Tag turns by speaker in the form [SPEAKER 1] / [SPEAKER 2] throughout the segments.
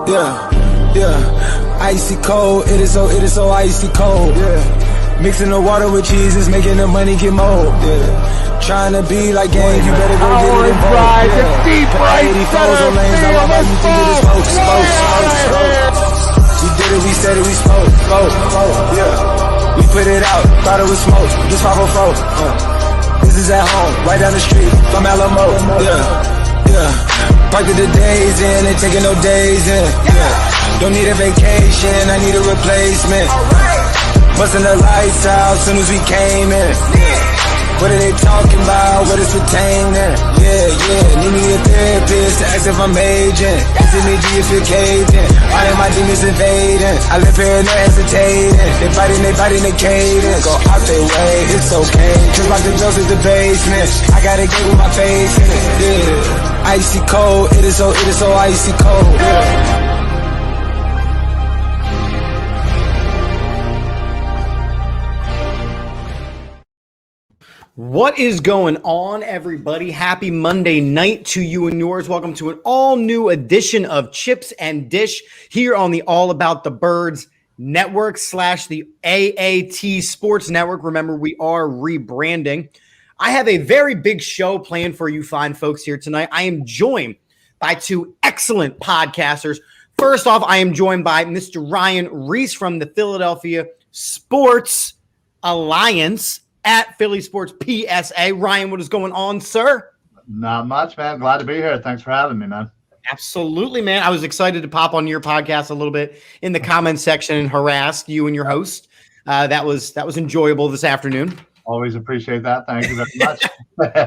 [SPEAKER 1] Yeah. Icy cold, it is so icy cold. Yeah. Mixing the water with cheese is making the money get mold. Yeah. Trying to be like gang, you better go get it involved. Yeah.
[SPEAKER 2] Deep right
[SPEAKER 1] 84s on lanes, I want you think it is smoke. We did it, we said it, we spoke. Yeah. We put it out, thought it was smoke. Just 504. This is at home, right down the street from Alamo. Yeah. Parked the days in, ain't taking no days in. Yeah. Don't need a vacation, I need a replacement. Busting the lights out soon as we came in. What are they talking about? What is pertaining? Yeah. Need me a therapist to ask if I'm aging. Is it me if you're caving? All of my demons invading. I live here and they're hesitating. They biting the cadence. Go out their way, it's okay. Cause like the bills is the basement. I gotta get with my face in it. Yeah. Icy cold, it is so icy cold. Yeah.
[SPEAKER 3] What is going on, everybody? Happy Monday night to you and yours. Welcome to an all-new edition of Chips and Dish here on the All About the Birds Network / the AAT Sports Network. Remember, we are rebranding. I have a very big show planned for you fine folks here tonight. I am joined by two excellent podcasters. First off, I am joined by Mr. Ryan Reese from the Philadelphia Sports Alliance at Philly Sports PSA. Ryan, what is going on, sir?
[SPEAKER 2] Not much, man. Glad to be here. Thanks for having me, man.
[SPEAKER 3] Absolutely, man. I was excited to pop on your podcast a little bit in the comments section and harass you and your host. That was enjoyable this afternoon.
[SPEAKER 2] Always appreciate that. Thank you very much.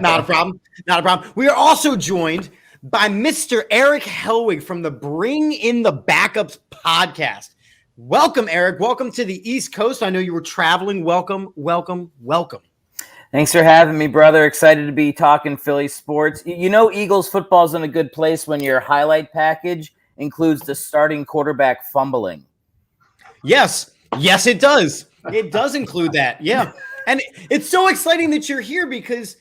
[SPEAKER 3] Not a problem. We are also joined by Mr. Erick Hellwig from the Bring in the Backups podcast. Welcome, Erick. Welcome to the East Coast. I know you were traveling. Welcome.
[SPEAKER 4] Thanks for having me, brother. Excited to be talking Philly sports. You know, Eagles football is in a good place when your highlight package includes the starting quarterback fumbling.
[SPEAKER 3] Yes, it does. It does include that. Yeah. And it's so exciting that you're here because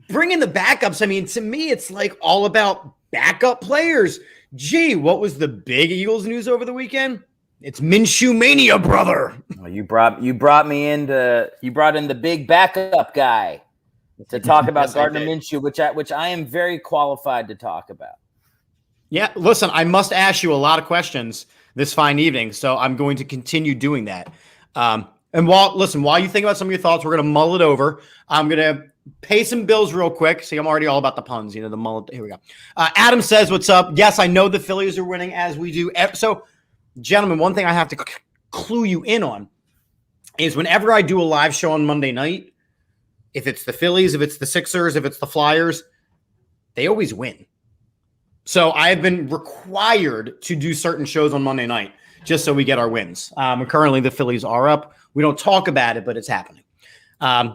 [SPEAKER 3] bringing the backups, I mean, to me, it's like all about backup players. Gee, what was the big Eagles news over the weekend? It's Minshew Mania, brother.
[SPEAKER 4] Well, you brought in the big backup guy to talk about
[SPEAKER 3] Yes,
[SPEAKER 4] Gardner Minshew, which I am very qualified to talk about.
[SPEAKER 3] Yeah, listen, I must ask you a lot of questions this fine evening, so I'm going to continue doing that. And while you think about some of your thoughts, we're going to mull it over. I'm going to pay some bills real quick. See, I'm already all about the puns, the mull. Here we go. Adam says, what's up? Yes, I know the Phillies are winning as we do. So, gentlemen, one thing I have to clue you in on is whenever I do a live show on Monday night, if it's the Phillies, if it's the Sixers, if it's the Flyers, they always win. So I have been required to do certain shows on Monday night just so we get our wins. Currently, the Phillies are up. We don't talk about it, but it's happening.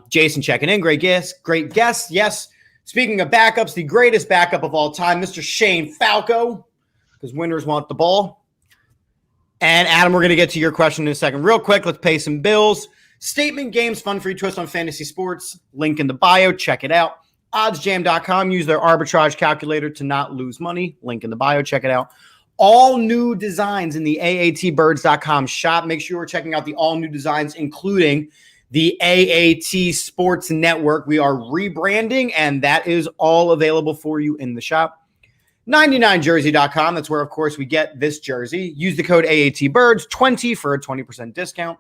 [SPEAKER 3] Jason checking in. Great guest. Yes. Speaking of backups, the greatest backup of all time, Mr. Shane Falco, because winners want the ball. And Adam, we're going to get to your question in a second. Real quick, let's pay some bills. Statement games, fun free twist on fantasy sports. Link in the bio. Check it out. Oddsjam.com. Use their arbitrage calculator to not lose money. Link in the bio. Check it out. All new designs in the AATbirds.com shop. Make sure you're checking out the all new designs, including the AAT Sports Network. We are rebranding, and that is all available for you in the shop. 99jersey.com. That's where, of course, we get this jersey. Use the code AATBirds20 for a 20% discount.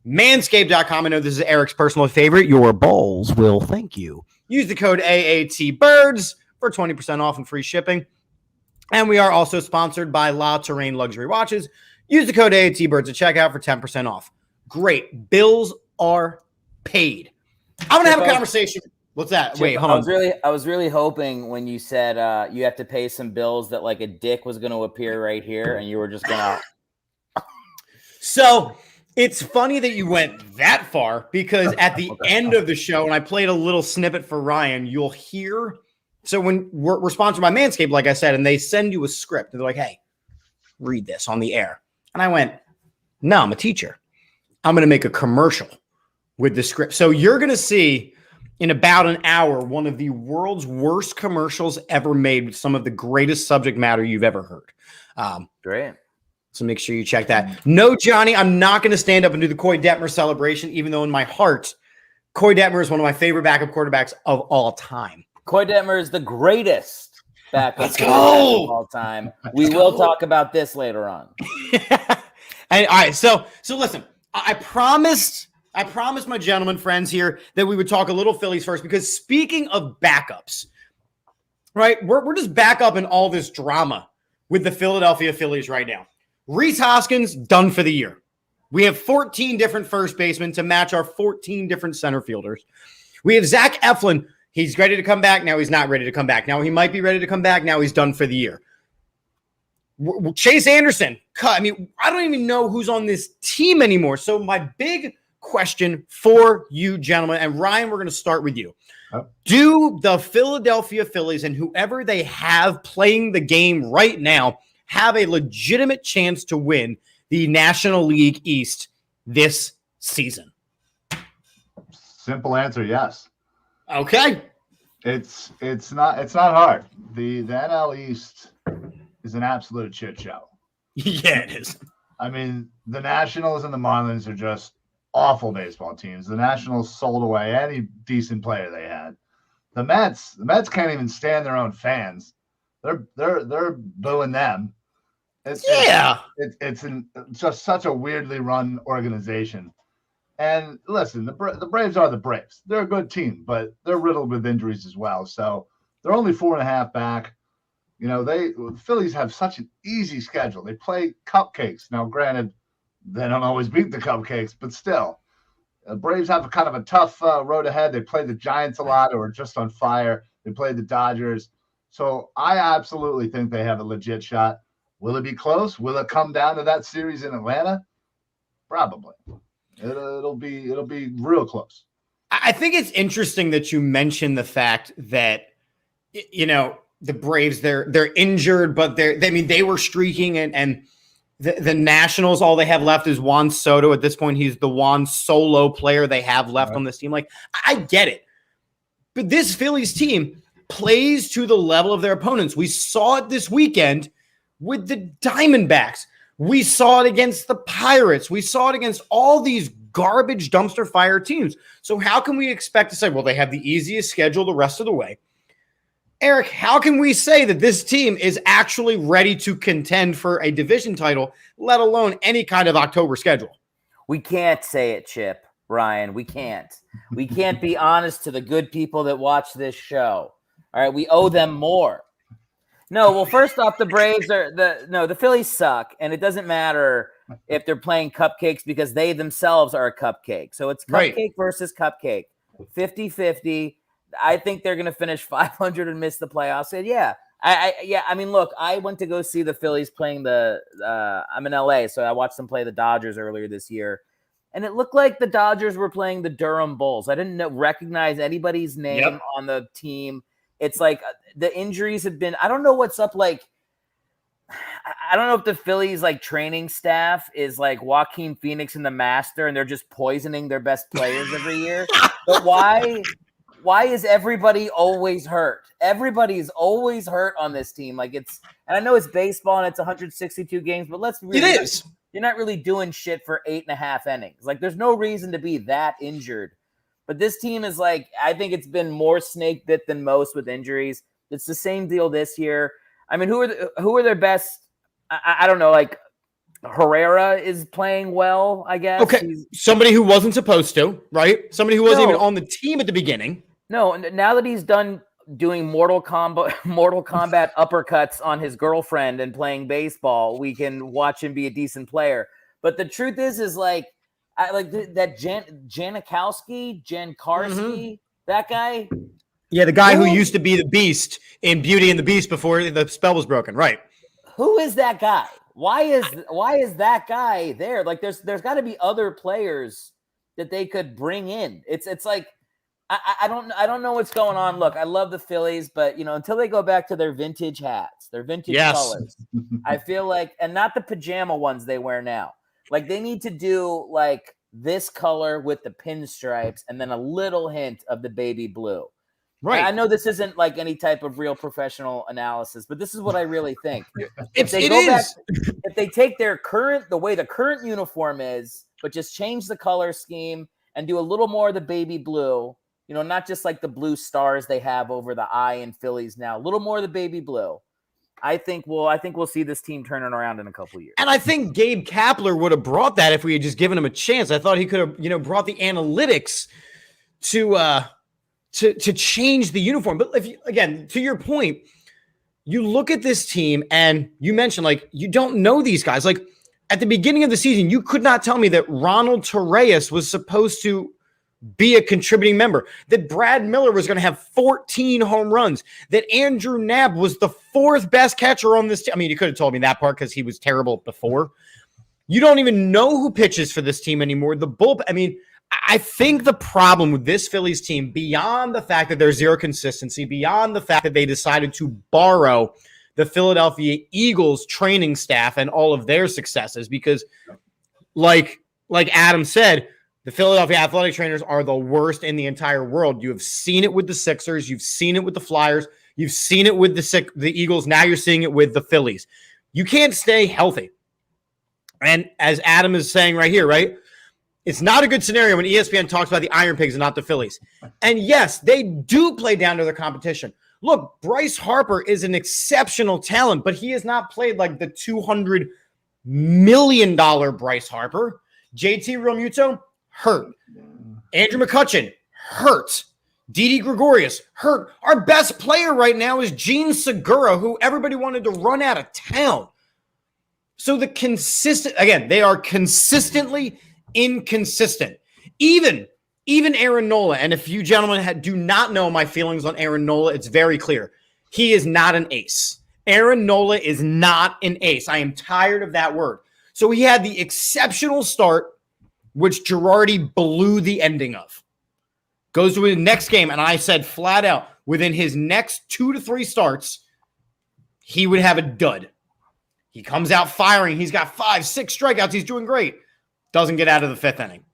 [SPEAKER 3] Manscaped.com. I know this is Erick's personal favorite. Your balls will thank you. Use the code AATBirds for 20% off and free shipping. And we are also sponsored by La Terrain Luxury Watches. Use the code AATBirds at checkout for 10% off. Great. Bills are paid. I'm going to have a conversation. What's that? Wait, hold on.
[SPEAKER 4] I was really hoping when you said you have to pay some bills that like a dick was going to appear right here, and you were just going to.
[SPEAKER 3] So it's funny that you went that far because at the end of the show, and I played a little snippet for Ryan, you'll hear. So when we're sponsored by Manscaped, like I said, and they send you a script, and they're like, "Hey, read this on the air," and I went, "No, I'm a teacher. I'm going to make a commercial with the script." So you're going to see in about an hour one of the world's worst commercials ever made with some of the greatest subject matter you've ever heard.
[SPEAKER 4] Great.
[SPEAKER 3] So make sure you check that. No, Johnny, I'm not going to stand up and do the Coy Detmer celebration, even though in my heart, Coy Detmer is one of my favorite backup quarterbacks of all time.
[SPEAKER 4] Coy Detmer is the greatest backup
[SPEAKER 3] Let's
[SPEAKER 4] quarterback
[SPEAKER 3] go.
[SPEAKER 4] of all time. We will talk about this later on.
[SPEAKER 3] And all right, so listen, I promised my gentlemen friends here that we would talk a little Phillies first, because speaking of backups, right, we're just back up in all this drama with the Philadelphia Phillies right now. Rhys Hoskins done for the year. We have 14 different first basemen to match our 14 different center fielders. We have Zach Eflin. He's ready to come back. Now he's not ready to come back. Now he might be ready to come back. Now he's done for the year. Chase Anderson cut. I mean, I don't even know who's on this team anymore. So my big question for you gentlemen, and Ryan, we're going to start with you. Do the Philadelphia Phillies and whoever they have playing the game right now have a legitimate chance to win the National League East this season?
[SPEAKER 2] Simple answer, yes.
[SPEAKER 3] Okay.
[SPEAKER 2] It's not hard. The NL East is an absolute shit show.
[SPEAKER 3] Yeah, it is.
[SPEAKER 2] I mean, the Nationals and the Marlins are just awful baseball teams. The Nationals sold away any decent player they had. The Mets can't even stand their own fans. They're booing them. It's just such a weirdly run organization. And listen, the Braves are the Braves. They're a good team, but they're riddled with injuries as well. So they're only 4.5 back. You know, the Phillies have such an easy schedule. They play cupcakes. Now, granted, they don't always beat the cupcakes, but still. The Braves have a kind of a tough road ahead. They play the Giants a lot, who are just on fire. They play the Dodgers. So I absolutely think they have a legit shot. Will it be close? Will it come down to that series in Atlanta? Probably. It'll be real close.
[SPEAKER 3] I think it's interesting that you mentioned the fact that, you know, the Braves, they're injured, but they were streaking, and the Nationals, all they have left is Juan Soto. At this point, he's the one solo player they have left on this team. Like, I get it. But this Phillies team plays to the level of their opponents. We saw it this weekend with the Diamondbacks. We saw it against the Pirates. We saw it against all these garbage dumpster fire teams. So how can we expect to say, well, they have the easiest schedule the rest of the way? Eric, how can we say that this team is actually ready to contend for a division title, let alone any kind of October schedule?
[SPEAKER 4] We can't say it, Chip, Ryan. We can't. We can't be honest to the good people that watch this show. All right, we owe them more. No, well, first off, the Braves the Phillies suck, and it doesn't matter if they're playing cupcakes because they themselves are a cupcake. So it's cupcake versus cupcake, 50-50. I think they're going to finish 500 and miss the playoffs. And I mean, look, I went to go see the Phillies playing I'm in LA, so I watched them play the Dodgers earlier this year. And it looked like the Dodgers were playing the Durham Bulls. I didn't recognize anybody's name on the team. It's like the injuries have been, I don't know what's up. Like, I don't know if the Phillies like training staff is like Joaquin Phoenix in The Master and they're just poisoning their best players every year. But why is everybody always hurt? Everybody's always hurt on this team. Like, and I know it's baseball and it's 162 games, but you're not really doing shit for 8.5 innings. Like, there's no reason to be that injured. But this team is like, I think it's been more snake bit than most with injuries. It's the same deal this year. I mean, who are their best? I don't know. Like, Herrera is playing well, I guess.
[SPEAKER 3] Okay, somebody who wasn't supposed to, right? Somebody who wasn't even on the team at the beginning. No,
[SPEAKER 4] now that he's done doing Mortal Kombat uppercuts on his girlfriend and playing baseball, we can watch him be a decent player. But the truth is like, I like that Jankowski, that guy.
[SPEAKER 3] Yeah, the guy who used to be the Beast in Beauty and the Beast before the spell was broken, right?
[SPEAKER 4] Who is that guy? Why is that guy there? Like, there's got to be other players that they could bring in. It's like I don't know what's going on. Look, I love the Phillies, but until they go back to their vintage hats, their vintage colors, I feel like, and not the pajama ones they wear now. Like, they need to do like this color with the pinstripes and then a little hint of the baby blue.
[SPEAKER 3] Right.
[SPEAKER 4] And I know this isn't like any type of real professional analysis, but this is what I really think.
[SPEAKER 3] If
[SPEAKER 4] they take the way the current uniform is, but just change the color scheme and do a little more of the baby blue, not just like the blue stars they have over the eye in Phillies now, a little more of the baby blue. I think we'll see this team turning around in a couple of years.
[SPEAKER 3] And I think Gabe Kapler would have brought that if we had just given him a chance. I thought he could have, brought the analytics to change the uniform. But again, to your point, you look at this team and you mentioned, like, you don't know these guys. Like, at the beginning of the season, you could not tell me that Ronald Torreyes was supposed to be a contributing member, that Brad Miller was going to have 14 home runs, that Andrew Knapp was the fourth best catcher on this team. I mean, you could have told me that part because he was terrible before. You don't even know who pitches for this team anymore. The bullpen, I mean, I think the problem with this Phillies team, beyond the fact that there's zero consistency, beyond the fact that they decided to borrow the Philadelphia Eagles training staff and all of their successes, because like Adam said, the Philadelphia athletic trainers are the worst in the entire world. You have seen it with the Sixers. You've seen it with the Flyers. You've seen it with the Eagles. Now you're seeing it with the Phillies. You can't stay healthy. And as Adam is saying right here, right? It's not a good scenario when ESPN talks about the Iron Pigs and not the Phillies. And yes, they do play down to their competition. Look, Bryce Harper is an exceptional talent, but he has not played like the $200 million Bryce Harper. JT Realmuto, hurt. Andrew McCutchen, hurt. Didi Gregorius, hurt. Our best player right now is Gene Segura, who everybody wanted to run out of town. So they are consistently inconsistent. Even Aaron Nola, and if you gentlemen do not know my feelings on Aaron Nola, it's very clear. He is not an ace. Aaron Nola is not an ace. I am tired of that word. So he had the exceptional start, which Girardi blew the ending of. Goes to his next game, and I said flat out, within his next 2 to 3 starts, he would have a dud. He comes out firing. He's got 5, 6 strikeouts. He's doing great. Doesn't get out of the 5th inning.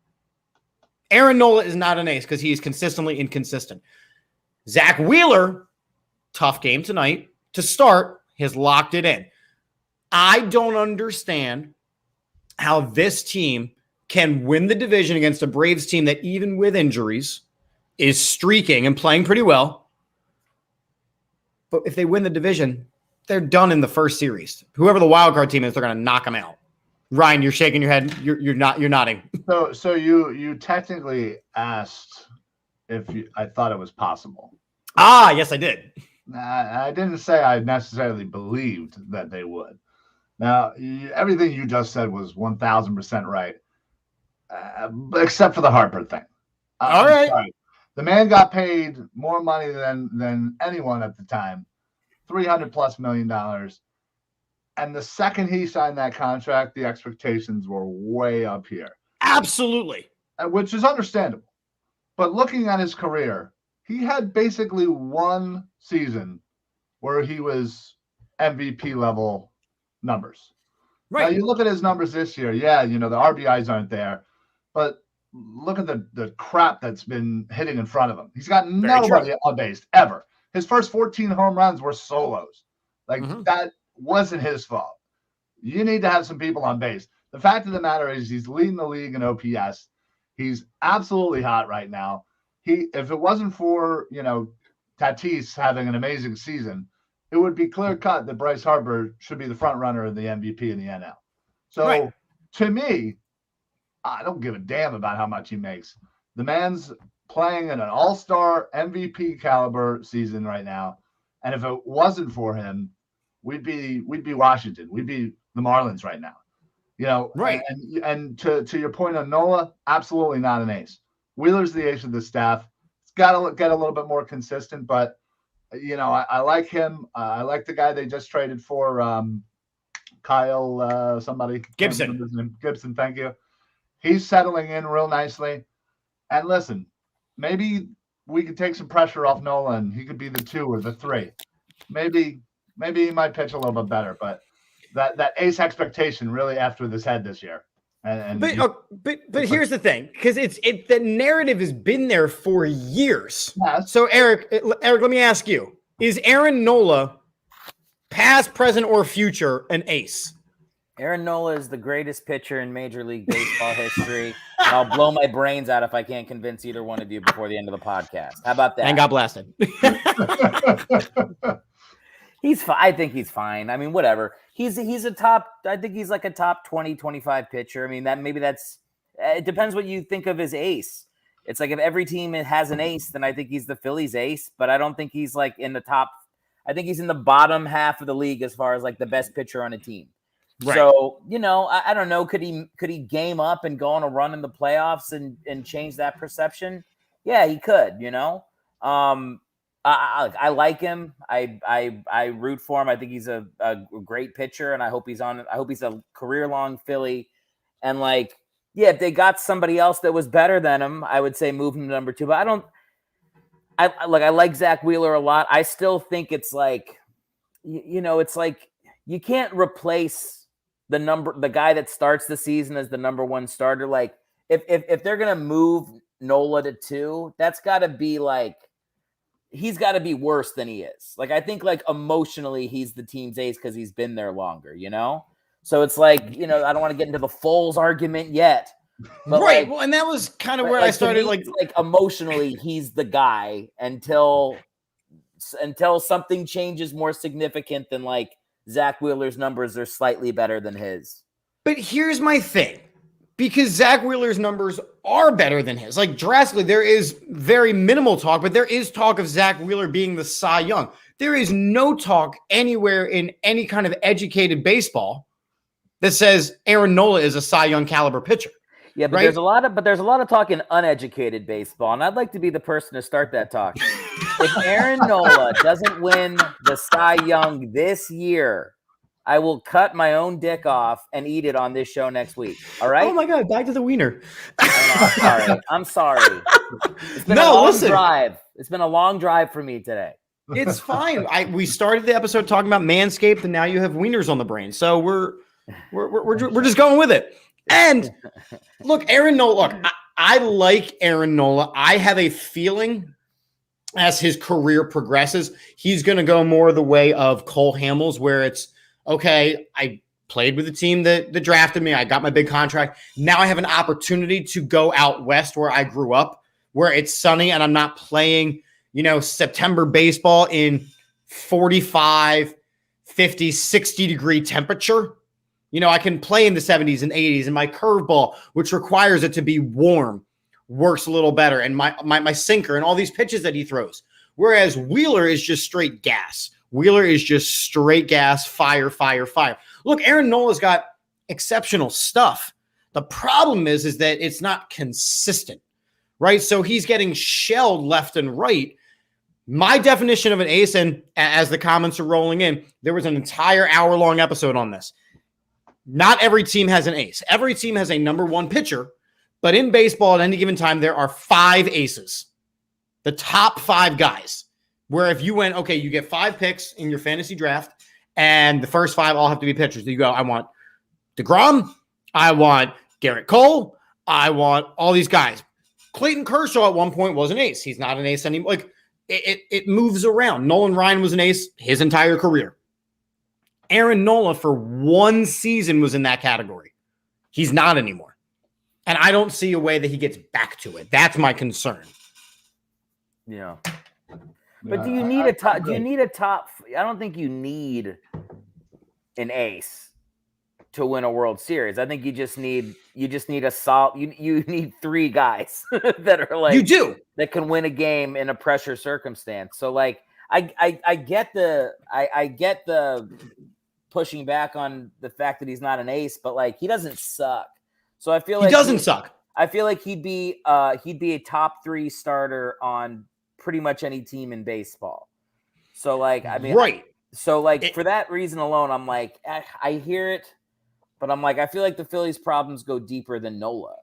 [SPEAKER 3] Aaron Nola is not an ace because he is consistently inconsistent. Zach Wheeler, tough game tonight. To start, has locked it in. I don't understand how this team can win the division against a Braves team that, even with injuries, is streaking and playing pretty well. But if they win the division, they're done in the first series. Whoever the wild card team is, they're going to knock them out. Ryan, you're shaking your head. You're nodding.
[SPEAKER 2] So you technically asked if I thought it was possible.
[SPEAKER 3] Yes, I did.
[SPEAKER 2] I didn't say I necessarily believed that they would. Now, everything you just said was 1,000% right, except for the Harper thing.
[SPEAKER 3] All right.
[SPEAKER 2] Sorry. The man got paid more money than anyone at the time, $300+ million. And the second he signed that contract, the expectations were way up here.
[SPEAKER 3] Absolutely.
[SPEAKER 2] Which is understandable. But looking at his career, he had basically one season where he was MVP level numbers.
[SPEAKER 3] Right.
[SPEAKER 2] Now you look at his numbers this year. Yeah, the RBIs aren't there. But look at the crap that's been hitting in front of him. He's got nobody on base ever. His first 14 home runs were solos. That wasn't his fault. You need to have some people on base. The fact of the matter is he's leading the league in OPS. He's absolutely hot right now. If it wasn't for, Tatis having an amazing season, it would be clear cut that Bryce Harper should be the front runner of the MVP in the NL. So to me, I don't give a damn about how much he makes. The man's playing in an all-star MVP caliber season right now. And if it wasn't for him, we'd be Washington. We'd be the Marlins right now.
[SPEAKER 3] Right.
[SPEAKER 2] And to your point on Nola, absolutely not an ace. Wheeler's the ace of the staff. It's got to get a little bit more consistent, but I like him. I like the guy they just traded for, Kyle somebody.
[SPEAKER 3] Gibson.
[SPEAKER 2] Gibson, thank you. He's settling in real nicely. And listen, maybe we could take some pressure off Nola and he could be the 2 or the 3. Maybe he might pitch a little bit better, but that ace expectation really after his head this year.
[SPEAKER 3] But here's the thing, because the narrative has been there for years.
[SPEAKER 2] Yes.
[SPEAKER 3] So Eric, let me ask you: is Aaron Nola, past, present, or future, an ace?
[SPEAKER 4] Aaron Nola is the greatest pitcher in Major League Baseball history. And I'll blow my brains out if I can't convince either one of you before the end of the podcast. How about that?
[SPEAKER 3] And got blasted.
[SPEAKER 4] He's fine. I think he's fine. I mean, whatever. He's a top. I think he's like a top 20, 25 pitcher. I mean, it depends what you think of as ace. It's like if every team has an ace, then I think he's the Phillies ace. But I don't think he's like in the top. I think he's in the bottom half of the league as far as like the best pitcher on a team. Right. So, I don't know. Could he game up and go on a run in the playoffs and change that perception? Yeah, he could, I like him. I root for him. I think he's a great pitcher, and I hope he's a career-long Philly. And if they got somebody else that was better than him, I would say move him to number 2. But I like Zach Wheeler a lot. I still think it's like, it's like you can't replace the guy that starts the season as the number 1 starter. Like if they're gonna move Nola to 2, that's got to be like. He's got to be worse than he is. Like, I think emotionally he's the team's ace because he's been there longer, So it's like, I don't want to get into the Foles argument yet. But
[SPEAKER 3] right. Well, and that was kind of where I started.
[SPEAKER 4] Like emotionally, he's the guy until something changes more significant than Zach Wheeler's numbers are slightly better than his.
[SPEAKER 3] But here's my thing. Because Zach Wheeler's numbers are better than his. Drastically, there is very minimal talk, but there is talk of Zach Wheeler being the Cy Young. There is no talk anywhere in any kind of educated baseball that says Aaron Nola is a Cy Young caliber pitcher.
[SPEAKER 4] Yeah, but there's a lot of talk in uneducated baseball, and I'd like to be the person to start that talk. If Aaron Nola doesn't win the Cy Young this year, I will cut my own dick off and eat it on this show next week. All right?
[SPEAKER 3] Oh my God, back to the wiener.
[SPEAKER 4] I'm sorry. It's been a long drive. It's been a long drive for me today.
[SPEAKER 3] It's fine. We started the episode talking about Manscaped, and now you have wieners on the brain. So we're just going with it. And look, Aaron Nola. Look, I like Aaron Nola. I have a feeling as his career progresses, he's going to go more the way of Cole Hamels, where it's, okay, I played with the team that drafted me. I got my big contract. Now I have an opportunity to go out west where I grew up, where it's sunny and I'm not playing, September baseball in 45, 50, 60 degree temperature. I can play in the 70s and 80s, and my curveball, which requires it to be warm, works a little better. And my sinker and all these pitches that he throws. Whereas Wheeler is just straight gas. Wheeler is just straight gas, fire, fire, fire. Look, Aaron Nola's got exceptional stuff. The problem is that it's not consistent, right? So he's getting shelled left and right. My definition of an ace, and as the comments are rolling in, there was an entire hour-long episode on this. Not every team has an ace. Every team has a number 1 pitcher, but in baseball at any given time, there are 5 aces. The top 5 guys. Where if you went, okay, you get 5 picks in your fantasy draft, and the first 5 all have to be pitchers. You go, I want DeGrom, I want Garrett Cole, I want all these guys. Clayton Kershaw at one point was an ace. He's not an ace anymore. It moves around. Nolan Ryan was an ace his entire career. Aaron Nola for 1 season was in that category. He's not anymore. And I don't see a way that he gets back to it. That's my concern.
[SPEAKER 4] Yeah. But do you need a top? Do you need a top? I don't think you need an ace to win a World Series. I think you just need a solid. You need 3 guys that are
[SPEAKER 3] you do
[SPEAKER 4] that can win a game in a pressure circumstance. So I get the pushing back on the fact that he's not an ace, but he doesn't suck. So I feel like
[SPEAKER 3] he doesn't suck.
[SPEAKER 4] I feel like he'd be a top 3 starter on pretty much any team in baseball. So
[SPEAKER 3] right.
[SPEAKER 4] So for that reason alone, I'm I hear it, but I'm I feel like the Phillies' problems go deeper than Nola.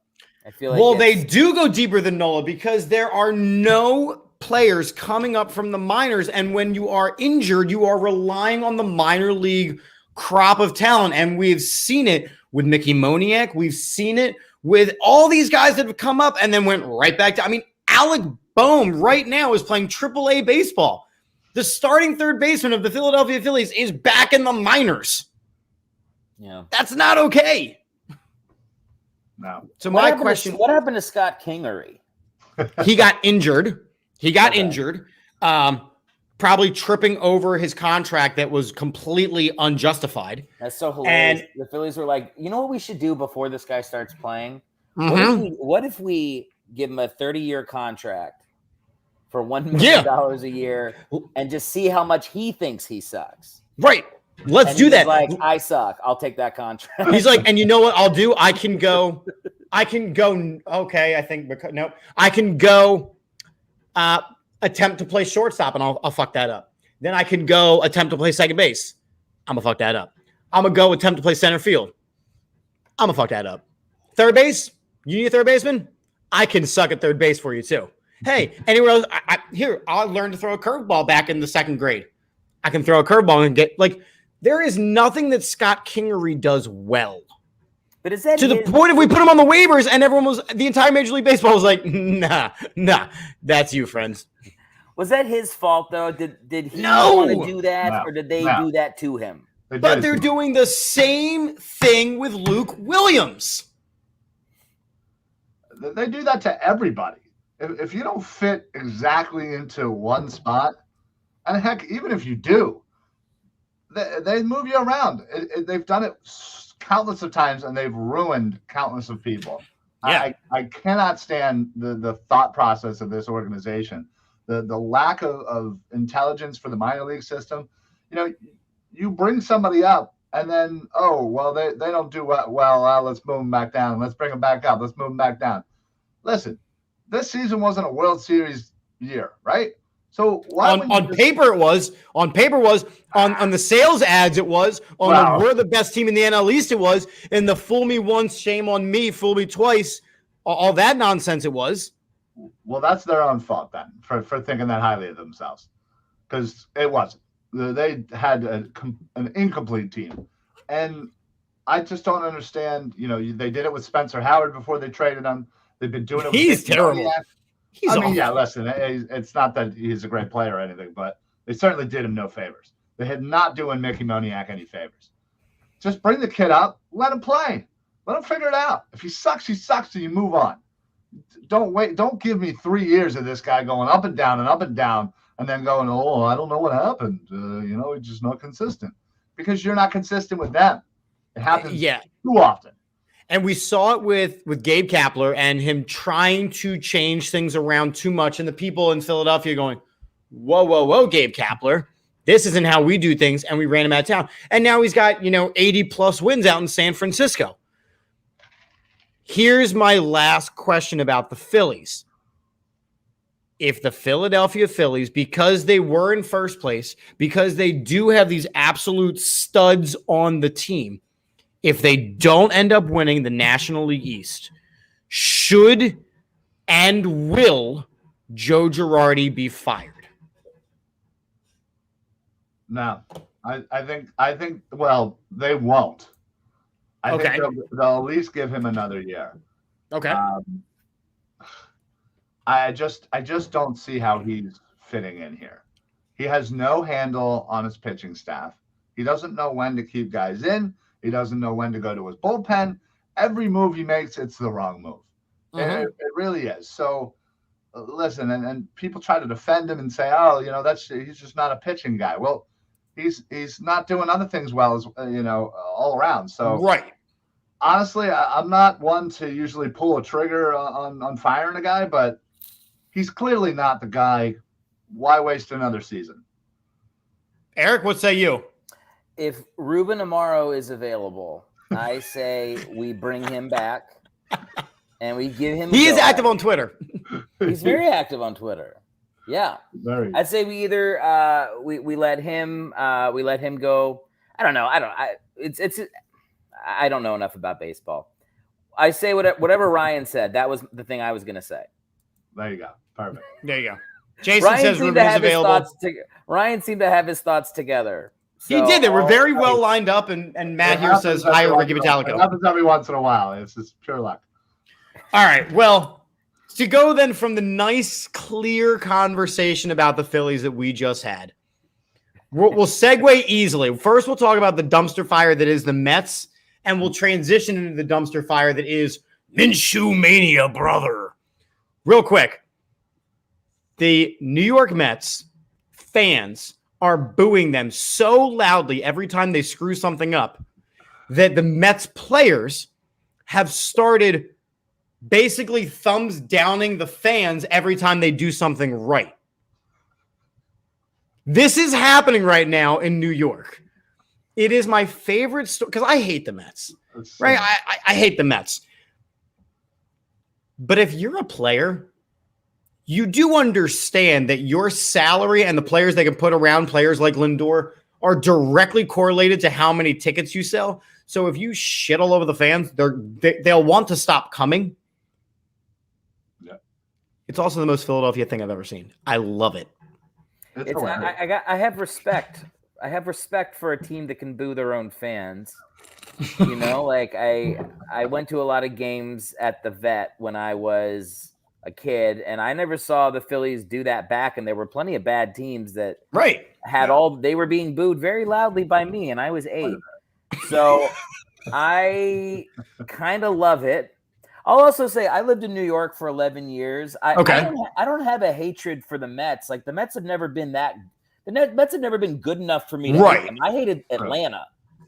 [SPEAKER 4] I feel like
[SPEAKER 3] they do go deeper than Nola because there are no players coming up from the minors. And when you are injured, you are relying on the minor league crop of talent. And we've seen it with Mickey Moniak. We've seen it with all these guys that have come up and then went right back to, I mean, Alec Boehm right now is playing AAA baseball. The starting third baseman of the Philadelphia Phillies is back in the minors.
[SPEAKER 4] Yeah.
[SPEAKER 3] That's not okay.
[SPEAKER 2] No.
[SPEAKER 3] So my question,
[SPEAKER 4] what happened to Scott Kingery?
[SPEAKER 3] he got injured. Probably tripping over his contract that was completely unjustified.
[SPEAKER 4] That's so hilarious. And the Phillies were like, you know what we should do before this guy starts playing? What if we give him a 30-year contract for $1 million a year and just see how much he thinks he sucks?
[SPEAKER 3] Right. Let's do that.
[SPEAKER 4] Like, I suck. I'll take that contract.
[SPEAKER 3] He's like, and you know what I'll do? I can go. Okay, I think no. I can go attempt to play shortstop, and I'll fuck that up. Then I can go attempt to play second base. I'm gonna fuck that up. I'm gonna go attempt to play center field. I'm gonna fuck that up. Third base. You need a third baseman? I can suck at third base for you too. Hey, anywhere else? I learned to throw a curveball back in the second grade. I can throw a curveball and get like. There is nothing that Scott Kingery does well.
[SPEAKER 4] But is that
[SPEAKER 3] to the point if we put him on the waivers and the entire Major League Baseball was like, nah, that's you, friends.
[SPEAKER 4] Was that his fault though? Did he want to do that, or did they do that to him?
[SPEAKER 3] But they're doing the same thing with Luke Williams.
[SPEAKER 2] They do that to everybody. If you don't fit exactly into one spot, and heck, even if you do, they move you around. They've done it countless of times, and they've ruined countless of people. Yeah. I cannot stand the thought process of this organization. The lack of intelligence for the minor league system. You know, you bring somebody up, and then, they don't do well. Let's move them back down. Let's bring them back up. Let's move them back down. Listen, this season wasn't a World Series year, right? So
[SPEAKER 3] on paper it was. On the sales ads it was. We're the best team in the NL East it was. In the fool me once, shame on me, fool me twice, all that nonsense it was.
[SPEAKER 2] Well, that's their own fault then for thinking that highly of themselves, because it wasn't. They had an incomplete team, and I just don't understand. You know, they did it with Spencer Howard before they traded him. They've been doing it.
[SPEAKER 3] He's terrible.
[SPEAKER 2] Listen, it's not that he's a great player or anything, but they certainly did him no favors. They had not doing Mickey Moniak any favors. Just bring the kid up, let him play. Let him figure it out. If he sucks, so you move on. Don't wait. Don't give me 3 years of this guy going up and down, and then going, I don't know what happened. He's just not consistent. Because you're not consistent with them. It happens too often.
[SPEAKER 3] And we saw it with Gabe Kapler and him trying to change things around too much. And the people in Philadelphia going, whoa, Gabe Kapler. This isn't how we do things. And we ran him out of town. And now he's got, 80 plus wins out in San Francisco. Here's my last question about the Phillies. If the Philadelphia Phillies, because they were in first place, because they do have these absolute studs on the team, if they don't end up winning the National League East, should and will Joe Girardi be fired?
[SPEAKER 2] No, I think. Well, they won't. I think they'll at least give him another year.
[SPEAKER 3] Okay.
[SPEAKER 2] I just don't see how he's fitting in here. He has no handle on his pitching staff. He doesn't know when to keep guys in. He doesn't know when to go to his bullpen. Every move he makes, it's the wrong move. Mm-hmm. It really is. So, listen, and people try to defend him and say, he's just not a pitching guy. Well, he's not doing other things well, as all around. So,
[SPEAKER 3] right.
[SPEAKER 2] Honestly, I'm not one to usually pull a trigger on firing a guy, but he's clearly not the guy. Why waste another season?
[SPEAKER 3] Eric, what say you?
[SPEAKER 4] If Ruben Amaro is available, I say we bring him back and we give him.
[SPEAKER 3] He is active on Twitter.
[SPEAKER 4] He's very active on Twitter. Yeah,
[SPEAKER 2] very.
[SPEAKER 4] I'd say we either we let him go. I don't know. I don't know enough about baseball. I say whatever Ryan said. That was the thing I was going to say.
[SPEAKER 2] There you go. Perfect.
[SPEAKER 3] There you go. Jason says Ruben is available.
[SPEAKER 4] Ryan seemed to have his thoughts together.
[SPEAKER 3] He did. They were very well lined up, and Matt here says hi, Ricky Metallica.
[SPEAKER 2] It happens every once in a while. It's just pure luck.
[SPEAKER 3] All right. Well, to go then from the nice, clear conversation about the Phillies that we just had, we'll segue easily. First, we'll talk about the dumpster fire that is the Mets, and we'll transition into the dumpster fire that is Minshew Mania, brother. Real quick, the New York Mets fans are booing them so loudly every time they screw something up that the Mets players have started basically thumbs downing the fans every time they do something right. This is happening right now in New York. It is my favorite story because I hate the Mets, right? I hate the Mets. But if you're a player, you do understand that your salary and the players they can put around players like Lindor are directly correlated to how many tickets you sell. So if you shit all over the fans, they'll want to stop coming.
[SPEAKER 2] Yeah.
[SPEAKER 3] It's also the most Philadelphia thing I've ever seen. I love it.
[SPEAKER 4] I have respect. I have respect for a team that can boo their own fans. You know, like I went to a lot of games at the Vet when I was a kid, and I never saw the Phillies do that back. And there were plenty of bad teams that they were being booed very loudly by me, and I was 8. So I kind of love it. I'll also say I lived in New York for 11 years. I don't have a hatred for the Mets. Like the Mets have never been Mets have never been good enough for me to hate them. I hated Atlanta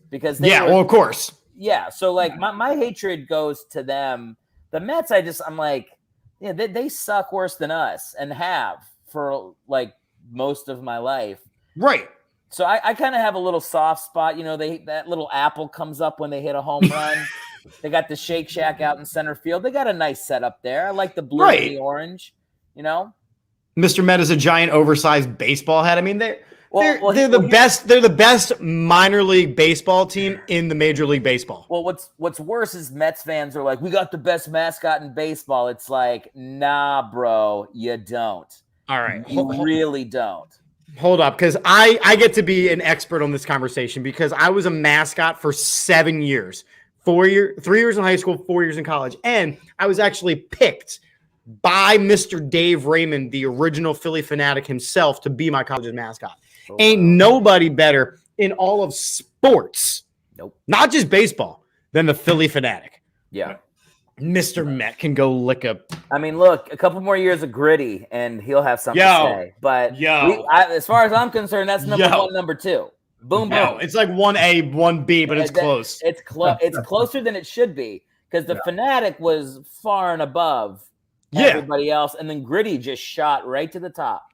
[SPEAKER 4] because of
[SPEAKER 3] course.
[SPEAKER 4] Yeah, so like my hatred goes to them. The Mets, I'm like, yeah, they suck worse than us and have for like most of my life.
[SPEAKER 3] Right.
[SPEAKER 4] So I kind of have a little soft spot. You know, that little apple comes up when they hit a home run. They got the Shake Shack out in center field. They got a nice setup there. I like the blue and the orange, you know. Mr.
[SPEAKER 3] Met is a giant oversized baseball head. I mean, they're the best minor league baseball team in the Major League Baseball.
[SPEAKER 4] Well, what's worse is Mets fans are like, we got the best mascot in baseball. It's like, nah, bro, you don't.
[SPEAKER 3] All right.
[SPEAKER 4] You really don't.
[SPEAKER 3] Hold up, because I get to be an expert on this conversation because I was a mascot for 7 years. 3 years in high school, 4 years in college. And I was actually picked by Mr. Dave Raymond, the original Philly fanatic himself, to be my college's mascot. Ain't nobody better in all of sports, not just baseball, than the Philly fanatic.
[SPEAKER 4] Yeah.
[SPEAKER 3] Mr. Met can go lick a...
[SPEAKER 4] I mean, look, a couple more years of Gritty, and he'll have something to say. But as far as I'm concerned, that's number 1, number 2. Boom, boom.
[SPEAKER 3] It's like 1A, 1B, but it's close.
[SPEAKER 4] It's closer than it should be because the fanatic was far and above everybody else, and then Gritty just shot right to the top.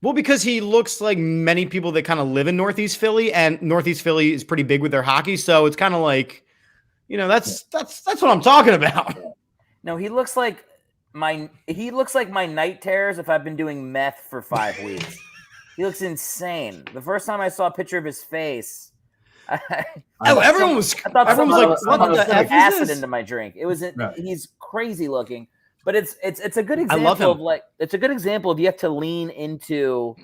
[SPEAKER 3] Well, because he looks like many people that kind of live in Northeast Philly, and Northeast Philly is pretty big with their hockey, so it's kind of like, you know, that's what I'm talking about.
[SPEAKER 4] No, he looks like my night terrors if I've been doing meth for 5 weeks. He looks insane. The first time I saw a picture of his face,
[SPEAKER 3] everyone was like, "What the F is
[SPEAKER 4] acid
[SPEAKER 3] this?"
[SPEAKER 4] into my drink. It was he's crazy looking. But it's a good example of you have to lean into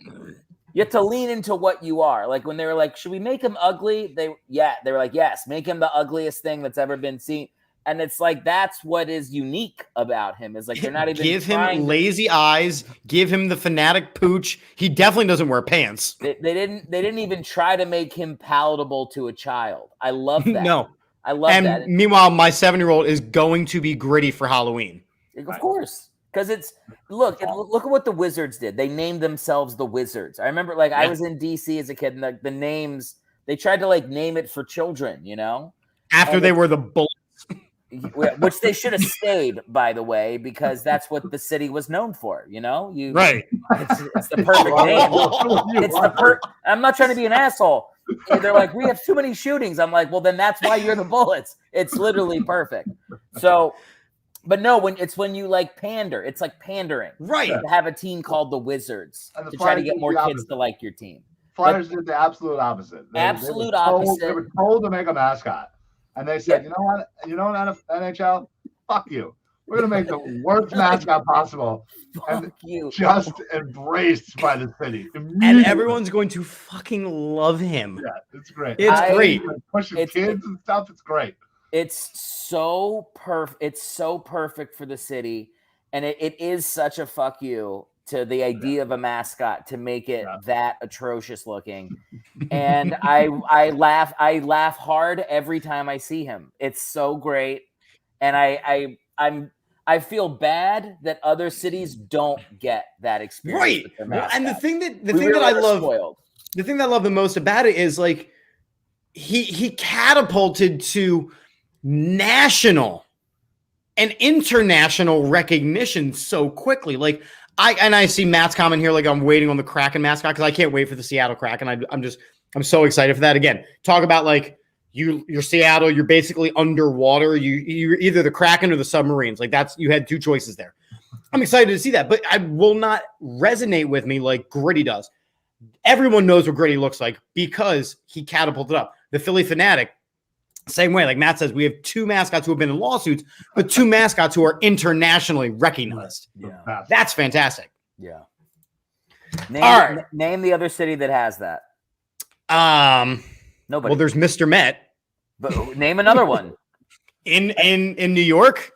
[SPEAKER 4] what you are. Like when they were like, should we make him ugly? They were like, yes, make him the ugliest thing that's ever been seen. And it's like that's what is unique about him is like they're not even
[SPEAKER 3] give him lazy eyes, give him the fanatic pooch. He definitely doesn't wear pants.
[SPEAKER 4] They didn't even try to make him palatable to a child. I love that.
[SPEAKER 3] No.
[SPEAKER 4] I love that.
[SPEAKER 3] And meanwhile, my 7-year-old is going to be Gritty for Halloween.
[SPEAKER 4] Of course. Because look at what the Wizards did. They named themselves the Wizards. I remember I was in DC as a kid and the names, they tried to name it for children, you know?
[SPEAKER 3] After they were the Bullets.
[SPEAKER 4] Which they should have stayed, by the way, because that's what the city was known for, you know? It's the perfect name. I'm not trying to be an asshole. They're like, we have too many shootings. I'm like, well, then that's why you're the Bullets. It's literally perfect. So, but no, when you pander, it's like pandering.
[SPEAKER 3] Right.
[SPEAKER 4] To have a team called the Wizards to try to get more kids to like your team.
[SPEAKER 2] Flyers did the absolute opposite. They were told to make a mascot. And they said, you know what, NHL, fuck you. We're gonna make the worst mascot possible, and just embraced by the city.
[SPEAKER 3] And everyone's going to fucking love him.
[SPEAKER 2] Yeah, it's great.
[SPEAKER 3] It's great.
[SPEAKER 2] Like pushing kids and stuff. It's great.
[SPEAKER 4] It's so perfect. It's so perfect for the city, and it is such a fuck you to the idea of a mascot to make it that atrocious looking. And I laugh hard every time I see him. It's so great, and I feel bad that other cities don't get that experience.
[SPEAKER 3] Right.
[SPEAKER 4] With their
[SPEAKER 3] and the thing that I love the most about it is like he catapulted to national and international recognition so quickly. Like I see Matt's comment here, like I'm waiting on the Kraken mascot because I can't wait for the Seattle Kraken. I'm so excited for that. Again, talk about like you're Seattle, you're basically underwater. You're either the Kraken or the Submarines. Like you had two choices there. I'm excited to see that, but I will not resonate with me like Gritty does. Everyone knows what Gritty looks like because he catapulted up. The Philly Fanatic, same way. Like Matt says, we have two mascots who have been in lawsuits, but two mascots who are internationally recognized.
[SPEAKER 2] Yeah.
[SPEAKER 3] That's fantastic.
[SPEAKER 4] Yeah.
[SPEAKER 3] Name
[SPEAKER 4] the other city that has that. Nobody.
[SPEAKER 3] Well, there's Mr. Met.
[SPEAKER 4] But name another one.
[SPEAKER 3] in New York.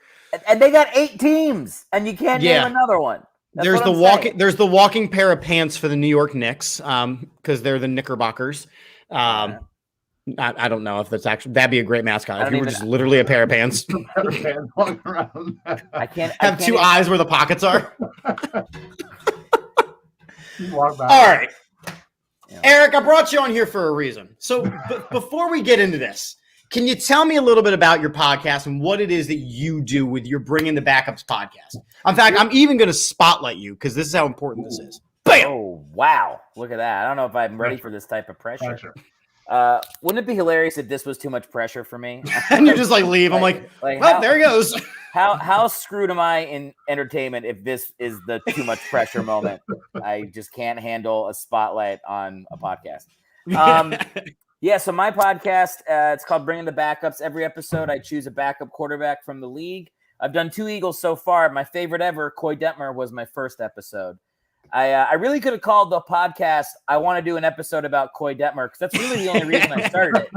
[SPEAKER 4] And they got 8 teams, and you can't name another one.
[SPEAKER 3] There's the walking pair of pants for the New York Knicks, because they're the Knickerbockers. I don't know if that's actually that'd be a great mascot if you were just literally a pair of pants.
[SPEAKER 4] I can't
[SPEAKER 3] have two eyes where the pockets are.
[SPEAKER 2] All
[SPEAKER 3] right. Yeah. Eric, I brought you on here for a reason. So before we get into this, can you tell me a little bit about your podcast and what it is that you do with your Bringing the Backups podcast? In fact, I'm even going to spotlight you because this is how important this is. Bam!
[SPEAKER 4] Oh, wow. Look at that. I don't know if I'm ready for this type of pressure. Wouldn't it be hilarious if this was too much pressure for me?
[SPEAKER 3] And you just like leave. I'm like well, there he goes.
[SPEAKER 4] How screwed am I in entertainment if this is the too much pressure moment? I just can't handle a spotlight on a podcast. Yeah, so my podcast, it's called Bringing the Backups. Every episode, I choose a backup quarterback from the league. I've done 2 Eagles so far. My favorite ever, Coy Detmer, was my first episode. I really could have called the podcast, I want to do an episode about Coy Detmer, because that's really the only reason I started it.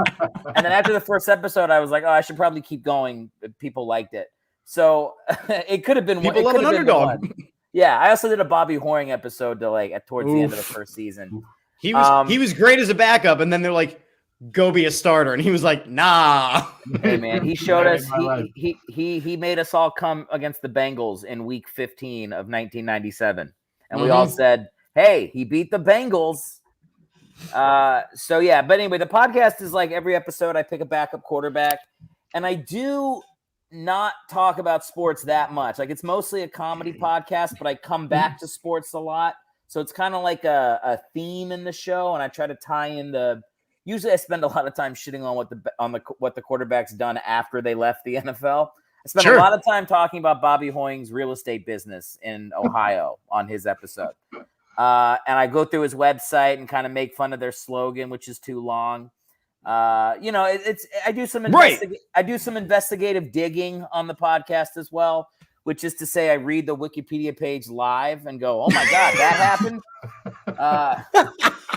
[SPEAKER 4] And then after the first episode, I was like, oh, I should probably keep going. People liked it. So it could have been
[SPEAKER 3] People love an underdog.
[SPEAKER 4] Yeah, I also did a Bobby Horing episode towards the end of the first season.
[SPEAKER 3] He was great as a backup, and then they're like, go be a starter, and he was like, nah.
[SPEAKER 4] Hey man, he showed us he made us all come against the Bengals in week 15 of 1997. And we all said, hey, he beat the Bengals. So yeah, but anyway, the podcast is like every episode I pick a backup quarterback, and I do not talk about sports that much. Like it's mostly a comedy podcast, but I come back to sports a lot. So it's kind of like a theme in the show, and I try to tie in usually I spend a lot of time shitting on what the quarterback's done after they left the NFL. I spent a lot of time talking about Bobby Hoying's real estate business in Ohio on his episode. And I go through his website and kind of make fun of their slogan, which is too long. I do some investigative digging on the podcast as well, which is to say I read the Wikipedia page live and go, oh my God, that happened.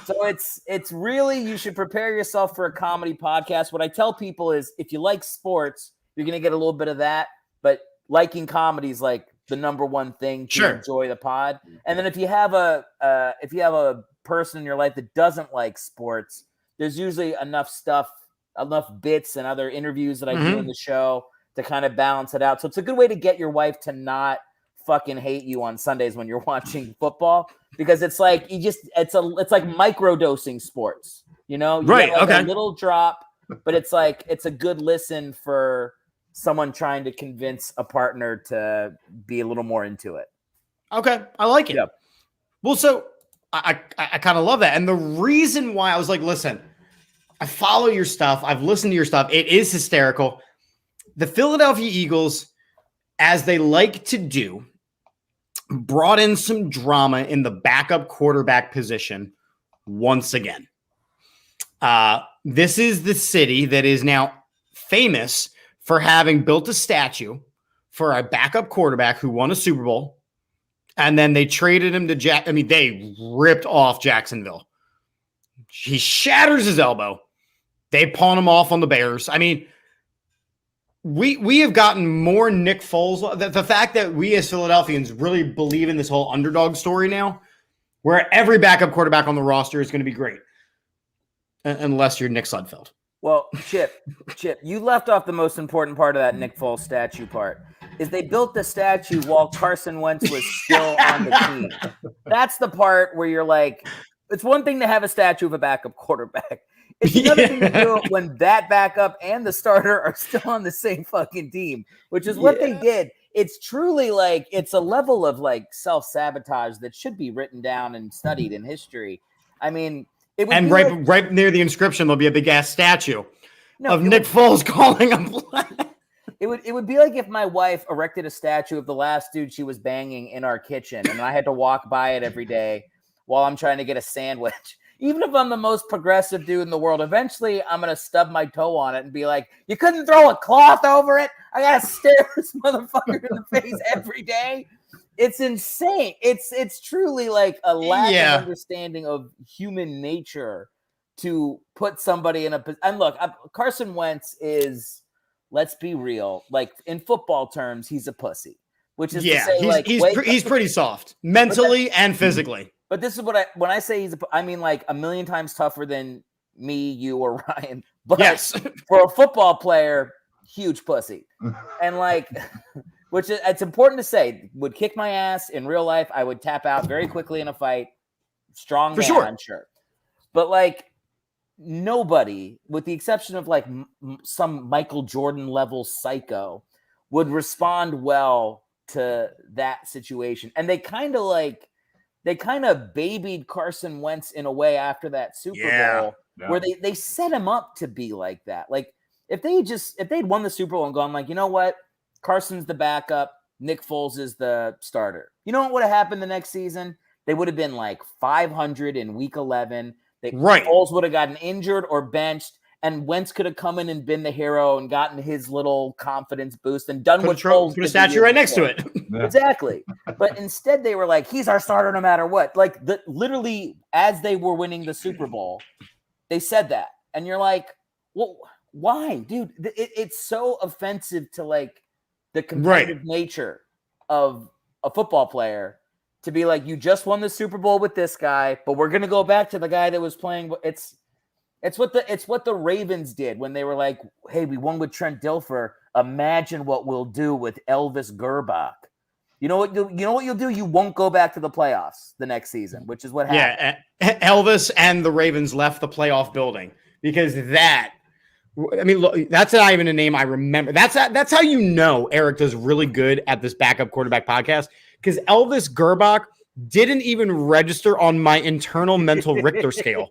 [SPEAKER 4] So it's really, you should prepare yourself for a comedy podcast. What I tell people is if you like sports, you're going to get a little bit of that, but liking comedy is like the number one thing to enjoy the pod. And then if you have a person in your life that doesn't like sports, there's usually enough bits and other interviews that I do in the show to kind of balance it out. So it's a good way to get your wife to not fucking hate you on Sundays when you're watching football, because it's like it's like microdosing sports, you know? You get like a little drop, but it's like it's a good listen for someone trying to convince a partner to be a little more into it. Okay, I like it. Yep. Well, so I kind of love that. And the reason why I was like, listen, I follow your stuff. I've listened to your stuff. It is hysterical. The Philadelphia Eagles, as they like to do, brought in some drama in the backup quarterback position once again. This is the city that is now famous for having built a statue
[SPEAKER 3] for a backup quarterback who won a Super Bowl, and then they traded him to they ripped off Jacksonville. He shatters his elbow. They pawn him off on the Bears. I mean, we have gotten more Nick Foles. The fact that we as Philadelphians really believe in this whole underdog story now, where every backup quarterback on the roster is going to be great, unless you're Nick Sudfeld.
[SPEAKER 4] Well, Chip, you left off the most important part of that Nick Foles statue part. Is they built the statue while Carson Wentz was still on the team. That's the part where you're like, it's one thing to have a statue of a backup quarterback. It's another thing to do it when that backup and the starter are still on the same fucking team, which is what they did. It's truly like, it's a level of like self-sabotage that should be written down and studied in history. I mean, it would be
[SPEAKER 3] right near the inscription, there'll be a big ass statue of Nick Foles calling him.
[SPEAKER 4] It would be like if my wife erected a statue of the last dude she was banging in our kitchen, and I had to walk by it every day while I'm trying to get a sandwich. Even if I'm the most progressive dude in the world, eventually I'm going to stub my toe on it and be like, you couldn't throw a cloth over it? I got to stare this motherfucker in the face every day. It's insane. It's truly like a lack of understanding of human nature to put somebody in a position. And look, Carson Wentz is, let's be real, like in football terms, he's a pussy. Which is to say,
[SPEAKER 3] he's pretty soft mentally and physically.
[SPEAKER 4] But this is when I say I mean like a million times tougher than me, you, or Ryan. But for a football player, huge pussy. And like, which is, it's important to say, would kick my ass in real life. I would tap out very quickly in a fight. Strong man, I'm sure. But like, nobody, with the exception of like some Michael Jordan level psycho, would respond well to that situation. And they kind of babied Carson Wentz in a way after that Super Bowl where they set him up to be like that. Like if they'd won the Super Bowl and gone like, you know what? Carson's the backup. Nick Foles is the starter. You know what would have happened the next season? They would have been like 500 in week 11. Foles would have gotten injured or benched, and Wentz could have come in and been the hero and gotten his little confidence boost and done what Foles
[SPEAKER 3] put a statue right next to it.
[SPEAKER 4] Exactly. But instead they were like, he's our starter no matter what. Like literally as they were winning the Super Bowl, they said that. And you're like, well, why? Dude, it's so offensive to like the competitive nature of a football player to be like, you just won the Super Bowl with this guy, but we're going to go back to the guy that was playing. It's what the Ravens did when they were like, hey, we won with Trent Dilfer. Imagine what we'll do with Elvis Gerbach. You know what you'll do? You won't go back to the playoffs the next season, which is what happened.
[SPEAKER 3] Yeah, Elvis and the Ravens left the playoff building because look, that's not even a name I remember. That's how you know Eric does really good at this backup quarterback podcast, because Elvis Gerbach didn't even register on my internal mental Richter scale.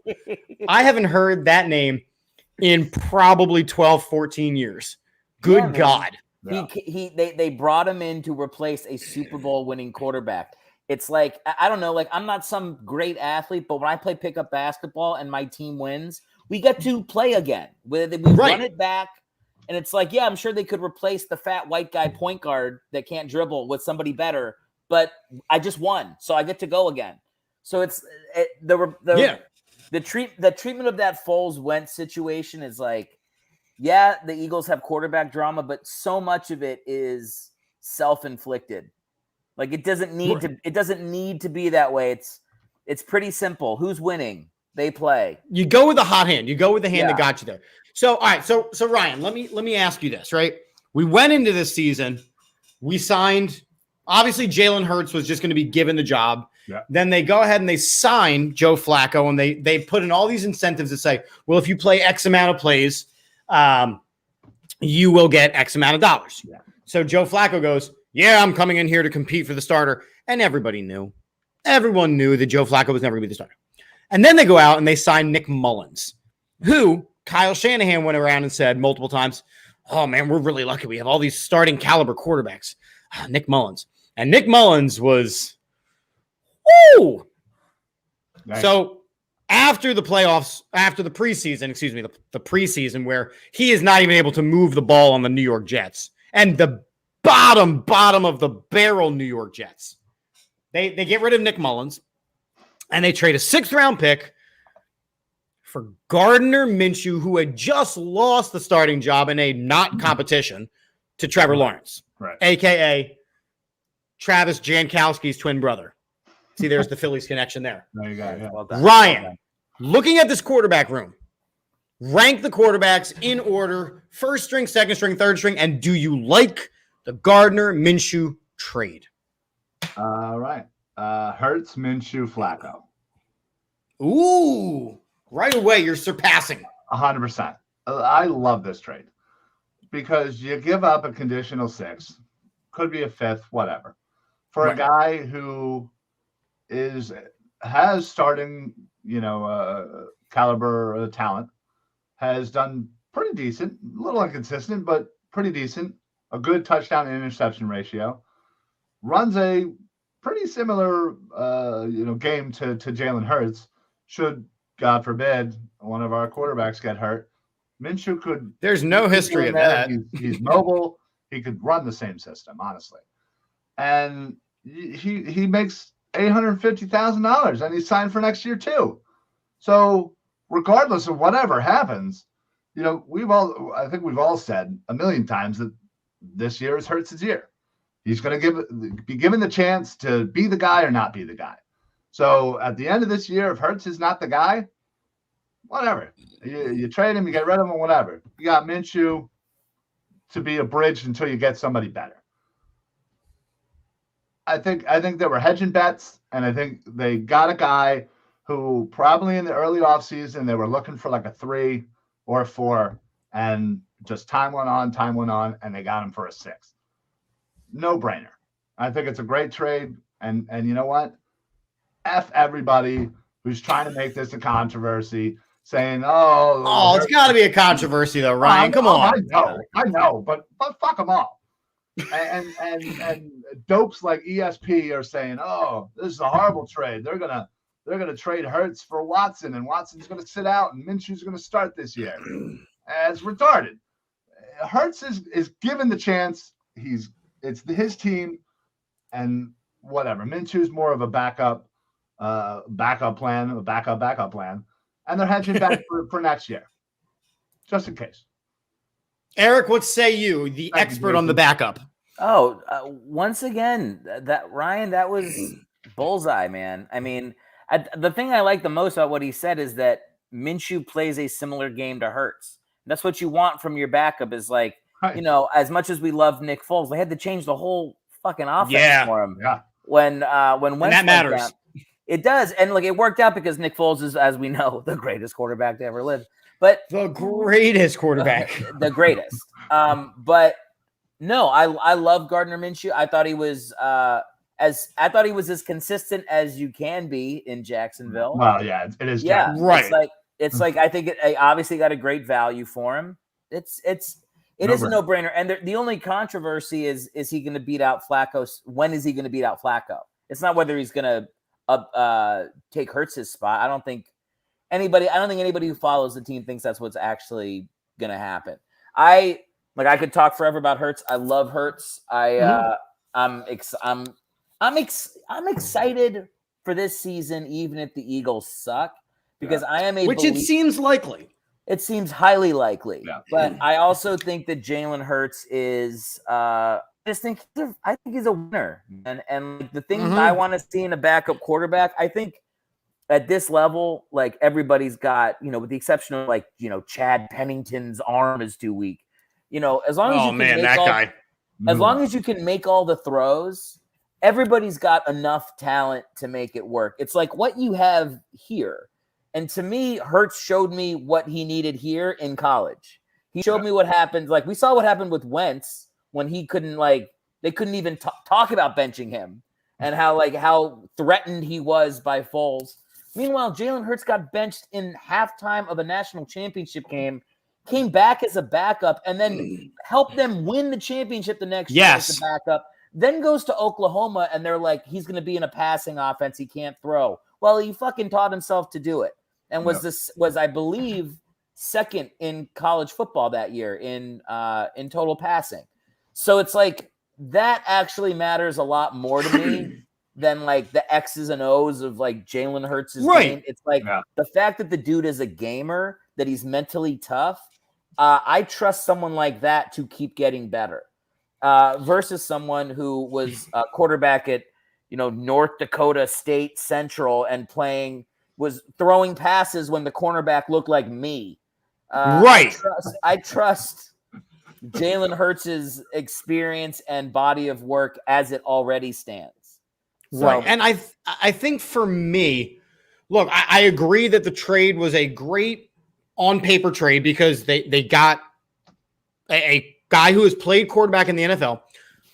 [SPEAKER 3] I haven't heard that name in probably 12, 14 years. Good God.
[SPEAKER 4] Yeah. They brought him in to replace a Super Bowl winning quarterback. It's like, I don't know, like I'm not some great athlete, but when I play pickup basketball and my team wins, we get to play again. We run it back. And it's like, yeah, I'm sure they could replace the fat white guy point guard that can't dribble with somebody better, but I just won, so I get to go again. So the treatment of that Foles Wentz situation is like, yeah, the Eagles have quarterback drama, but so much of it is self-inflicted. Like it doesn't need to be that way. It's pretty simple. Who's winning? They play. You
[SPEAKER 3] go with the hot hand. You go with the hand that got you there. So all right, so Ryan, let me ask you this, right? We went into this season, we signed. Obviously, Jalen Hurts was just going to be given the job. Yeah. Then they go ahead and they sign Joe Flacco, and they put in all these incentives that say, well, if you play X amount of plays, you will get X amount of dollars. Yeah. So Joe Flacco goes, yeah, I'm coming in here to compete for the starter. And everyone knew that Joe Flacco was never going to be the starter. And then they go out and they sign Nick Mullins, who Kyle Shanahan went around and said multiple times, oh, man, we're really lucky. We have all these starting caliber quarterbacks. Nick Mullins. And Nick Mullins was, woo! Nice. So after the playoffs, after the preseason, the preseason where he is not even able to move the ball on the New York Jets, and the bottom of the barrel New York Jets. They get rid of Nick Mullins, and they trade a 6th-round pick for Gardner Minshew, who had just lost the starting job in a not competition to Trevor Lawrence, a.k.a. Travis Jankowski's twin brother. See, there's the Phillies connection there.
[SPEAKER 2] There you go. Yeah.
[SPEAKER 4] Well done.
[SPEAKER 3] Ryan, looking at this quarterback room, rank the quarterbacks in order, 1st string, 2nd string, 3rd string, and do you like the Gardner Minshew trade?
[SPEAKER 2] All right. Hurts, Minshew, Flacco.
[SPEAKER 3] Ooh, right away, you're surpassing.
[SPEAKER 2] 100%. I love this trade because you give up a conditional 6, could be a 5th, whatever, for a guy who has starting, caliber talent, has done pretty decent, a little inconsistent, but pretty decent, a good touchdown and interception ratio, runs a pretty similar, game to Jalen Hurts. Should, God forbid, one of our quarterbacks get hurt, Minshew could.
[SPEAKER 3] There's no history of that.
[SPEAKER 2] He's mobile. He could run the same system, honestly. And he makes $850,000, and he's signed for next year too. So regardless of whatever happens, I think we've all said a million times that this year is Hurts' year. He's going to be given the chance to be the guy or not be the guy. So at the end of this year, if Hurts is not the guy, whatever. You trade him, you get rid of him, whatever. You got Minshew to be a bridge until you get somebody better. I think they were hedging bets, and I think they got a guy who probably in the early offseason they were looking for like a 3 or a 4, and just time went on, and they got him for a 6. No brainer. I think it's a great trade, and you know what? F everybody who's trying to make this a controversy, saying, "Oh,
[SPEAKER 3] it's got to be a controversy, though, Ryan. Come on."
[SPEAKER 2] I know, but fuck them all. and dopes like ESP are saying, "Oh, this is a horrible trade. They're gonna trade Hurts for Watson, and Watson's gonna sit out, and Minshew's gonna start this year." It's retarded. Hurts is given the chance. It's his team, and whatever. Minshew's more of a backup plan, and they're hedging back for next year, just in case.
[SPEAKER 3] Eric, what say you, the expert on the backup?
[SPEAKER 4] Oh, once again, that was bullseye, man. I mean, the thing I like the most about what he said is that Minshew plays a similar game to Hurts. That's what you want from your backup is like, as much as we love Nick Foles, they had to change the whole fucking offense for him.
[SPEAKER 2] Yeah.
[SPEAKER 4] When Winston
[SPEAKER 3] that matters.
[SPEAKER 4] Down, it does. And it worked out because Nick Foles is, as we know, the greatest quarterback to ever live. But
[SPEAKER 3] the greatest quarterback.
[SPEAKER 4] The greatest. But no, I love Gardner Minshew. I thought he was as consistent as you can be in Jacksonville.
[SPEAKER 2] Well, yeah, it is.
[SPEAKER 4] Yeah,
[SPEAKER 3] right.
[SPEAKER 4] It's like I think it obviously got a great value for him. It is a no-brainer. And the only controversy is he going to beat out Flacco? When is he going to beat out Flacco? It's not whether he's going to take Hurts' spot. I don't think anybody who follows the team thinks that's what's actually going to happen. I could talk forever about Hurts. I love Hurts. I'm excited for this season, even if the Eagles suck, because I am
[SPEAKER 3] it seems likely.
[SPEAKER 4] It seems highly likely, but
[SPEAKER 2] Mm.
[SPEAKER 4] I also think that Jalen Hurts is. I think he's a winner, and the things I want to see in a backup quarterback, I think at this level, everybody's got, with the exception of Chad Pennington's arm is too weak. As long as as long as you can make all the throws, everybody's got enough talent to make it work. It's like what you have here. And to me, Hurts showed me what he needed here in college. He showed me what happened. We saw what happened with Wentz when he couldn't, they couldn't even talk about benching him, and how threatened he was by Foles. Meanwhile, Jalen Hurts got benched in halftime of a national championship game, came back as a backup, and then helped them win the championship the next year as a backup. Then goes to Oklahoma, and they're like, he's going to be in a passing offense. He can't throw. Well, he fucking taught himself to do it, and was I believe second in college football that year in total passing. So it's that actually matters a lot more to me than like the X's and O's of like Jalen Hurts' game. It's like the fact that the dude is a gamer, that he's mentally tough. I trust someone like that to keep getting better versus someone who was a quarterback at, North Dakota State Central and was throwing passes when the cornerback looked like me. I trust Jalen Hurts' experience and body of work as it already stands. So,
[SPEAKER 3] right. And I think for me, look, I agree that the trade was a great on paper trade because they got a guy who has played quarterback in the NFL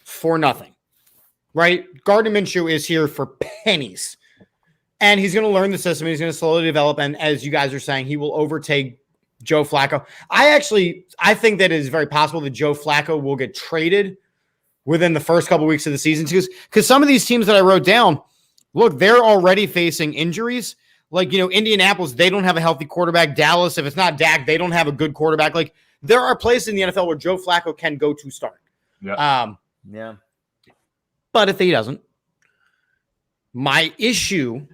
[SPEAKER 3] for nothing, right? Gardner Minshew is here for pennies, and he's going to learn the system. He's going to slowly develop. And as you guys are saying, he will overtake Joe Flacco. I think that it is very possible that Joe Flacco will get traded within the first couple weeks of the season because some of these teams that I wrote down, look, they're already facing injuries. Like, Indianapolis, they don't have a healthy quarterback. Dallas, if it's not Dak, they don't have a good quarterback. Like, there are places in the NFL where Joe Flacco can go to start.
[SPEAKER 2] Yeah.
[SPEAKER 3] But if he doesn't, my issue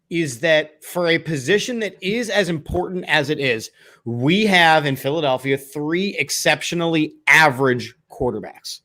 [SPEAKER 3] is that for a position that is as important as it is, we have in Philadelphia 3 exceptionally average quarterbacks.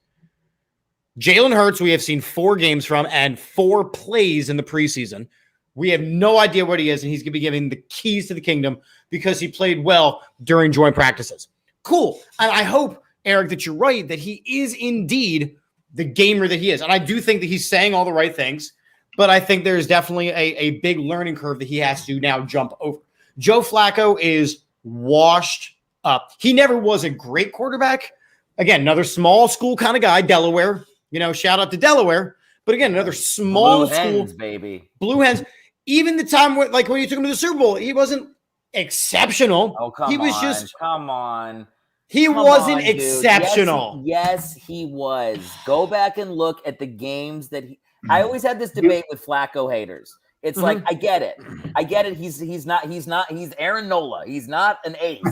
[SPEAKER 3] Jalen Hurts, we have seen 4 games from and 4 plays in the preseason. We have no idea what he is, and he's going to be given the keys to the kingdom because he played well during joint practices. Cool. And I hope, Eric, that you're right, that he is indeed the gamer that he is. And I do think that he's saying all the right things, but I think there's definitely a big learning curve that he has to now jump over. Joe Flacco is washed up. He never was a great quarterback. Again, another small school kind of guy, Delaware. Shout out to Delaware. But again, another small
[SPEAKER 4] Blue
[SPEAKER 3] school.
[SPEAKER 4] Hens, baby.
[SPEAKER 3] Blue Hens. Even the time when you took him to the Super Bowl, he wasn't exceptional.
[SPEAKER 4] Oh, come on.
[SPEAKER 3] He was just.
[SPEAKER 4] Come on.
[SPEAKER 3] He wasn't exceptional.
[SPEAKER 4] Yes, he was. Go back and look at the games that he. I always had this debate with Flacco haters. It's like, I get it. He's Aaron Nola. He's not an ace.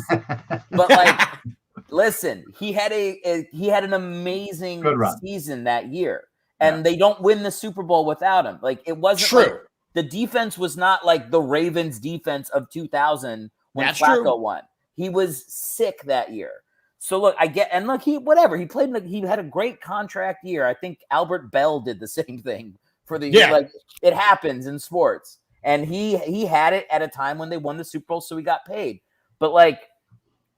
[SPEAKER 4] But like, listen, he had an amazing season that year. And they don't win the Super Bowl without him. Like, it wasn't
[SPEAKER 3] true.
[SPEAKER 4] Like, the defense was not like the Ravens defense of 2000 when
[SPEAKER 3] That's
[SPEAKER 4] Flacco
[SPEAKER 3] true.
[SPEAKER 4] won. He was sick that year. So look, he played. He had a great contract year. I think Albert Bell did the same thing for the year. Like, it happens in sports. And he had it at a time when they won the Super Bowl, so he got paid. But like,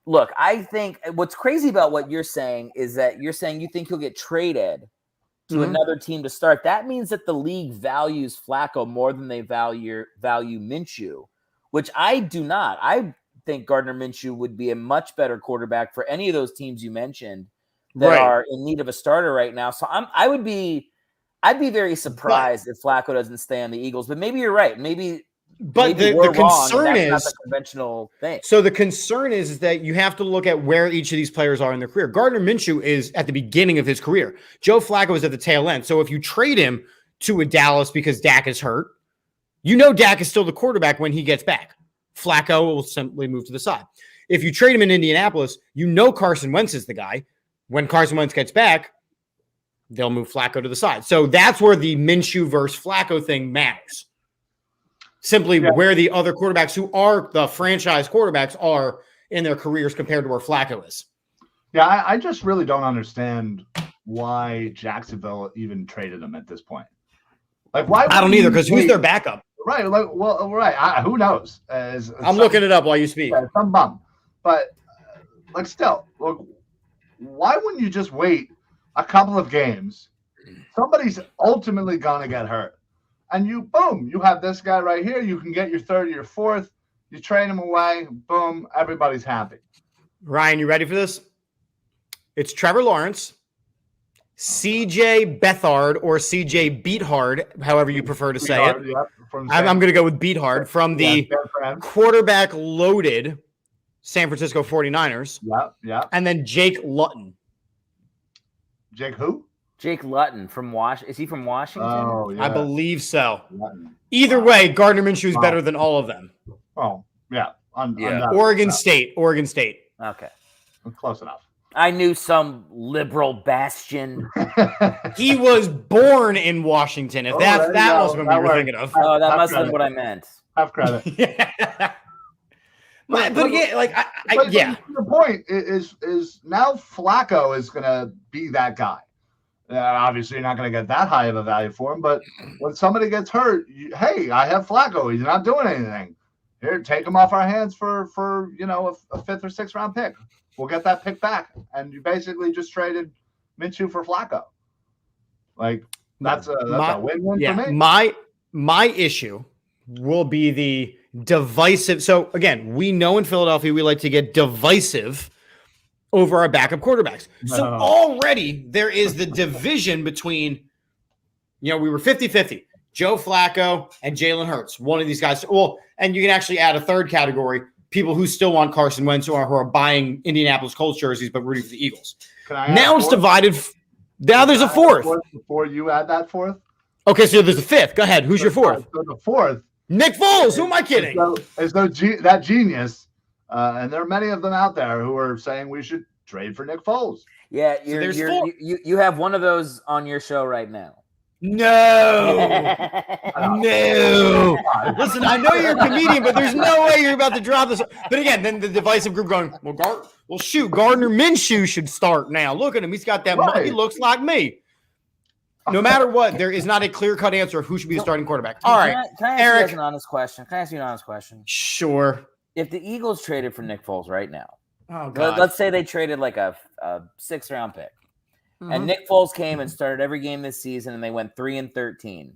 [SPEAKER 4] look, I think what's crazy about what you're saying is that you're saying you think he'll get traded to another team to start. That means that the league values Flacco more than they value Minshew, which I do not. I think Gardner Minshew would be a much better quarterback for any of those teams you mentioned that are in need of a starter right now. So I'd be very surprised if Flacco doesn't stay on the Eagles, but maybe you're right. Maybe the concern is not the conventional thing.
[SPEAKER 3] So the concern is that you have to look at where each of these players are in their career. Gardner Minshew is at the beginning of his career. Joe Flacco is at the tail end. So if you trade him to a Dallas because Dak is hurt, Dak is still the quarterback when he gets back. Flacco will simply move to the side. If you trade him in Indianapolis, Carson Wentz is the guy. When Carson Wentz gets back, they'll move Flacco to the side. So that's where the Minshew versus Flacco thing matters. Simply where the other quarterbacks who are the franchise quarterbacks are in their careers compared to where Flacco is.
[SPEAKER 2] Yeah, I just really don't understand why Jacksonville even traded him at this point. Like, why?
[SPEAKER 3] I don't either, because who's their backup?
[SPEAKER 2] Right. Like, well, right. Who knows?
[SPEAKER 3] I'm looking it up while you speak.
[SPEAKER 2] Yeah, some bum. But like, still, look, why wouldn't you just wait a couple of games? Somebody's ultimately gonna get hurt. And you have this guy right here. You can get your third or your fourth. You trade him away. Boom. Everybody's happy.
[SPEAKER 3] Ryan, you ready for this? It's Trevor Lawrence, CJ Beathard or CJ Beathard, however you prefer to say it.
[SPEAKER 2] Yep,
[SPEAKER 3] I'm going to go with Beathard from the quarterback-loaded San Francisco 49ers.
[SPEAKER 2] Yeah.
[SPEAKER 3] And then Jake Luton.
[SPEAKER 2] Jake who?
[SPEAKER 4] Jake Luton from Washington. Is he from Washington?
[SPEAKER 2] Oh, yeah.
[SPEAKER 3] I believe so.
[SPEAKER 2] Luton.
[SPEAKER 3] Either way, Gardner Minshew is better than all of them.
[SPEAKER 2] Oh, yeah.
[SPEAKER 3] Oregon State.
[SPEAKER 4] Okay.
[SPEAKER 2] Close enough.
[SPEAKER 4] I knew some liberal bastion.
[SPEAKER 3] He was born in Washington. If that was what we were thinking of.
[SPEAKER 4] Oh, that must have been what I meant.
[SPEAKER 2] Have credit.
[SPEAKER 3] Yeah. But again, like,
[SPEAKER 2] The point is now Flacco is going to be that guy. Obviously, you're not going to get that high of a value for him, but when somebody gets hurt, hey, I have Flacco. He's not doing anything. Here, take him off our hands for a fifth or sixth round pick. We'll get that pick back, and you basically just traded Minshew for Flacco. Like that's a win-win for me.
[SPEAKER 3] My issue will be the divisive. So again, we know in Philadelphia we like to get divisive over our backup quarterbacks. So already there is the division between, we were 50-50, Joe Flacco and Jalen Hurts. One of these guys. Well, and you can actually add a third category, people who still want Carson Wentz who are buying Indianapolis Colts jerseys but rooting for the Eagles. Now it's divided. Now there's a fourth.
[SPEAKER 2] Before you add that fourth?
[SPEAKER 3] Okay, so there's a fifth. Go ahead. Who's your fourth?
[SPEAKER 2] So the fourth.
[SPEAKER 3] Nick Foles. Who am I kidding?
[SPEAKER 2] As though that genius, and there are many of them out there who are saying we should trade for Nick Foles.
[SPEAKER 4] Yeah, you have one of those on your show right now.
[SPEAKER 3] No. Listen, I know you're a comedian, but there's no way you're about to drop this. But again, then the divisive group going, shoot, Gardner Minshew should start now. Look at him. He's got that money. He looks like me. No matter what, there is not a clear-cut answer of who should be the starting quarterback. All right,
[SPEAKER 4] can I ask
[SPEAKER 3] Eric.
[SPEAKER 4] you guys an honest question? Can I ask you an honest question?
[SPEAKER 3] Sure.
[SPEAKER 4] If the Eagles traded for Nick Foles right now,
[SPEAKER 3] God.
[SPEAKER 4] Let's say they traded like a 6th-round pick, and Nick Foles came and started every game this season, and they went 3-13.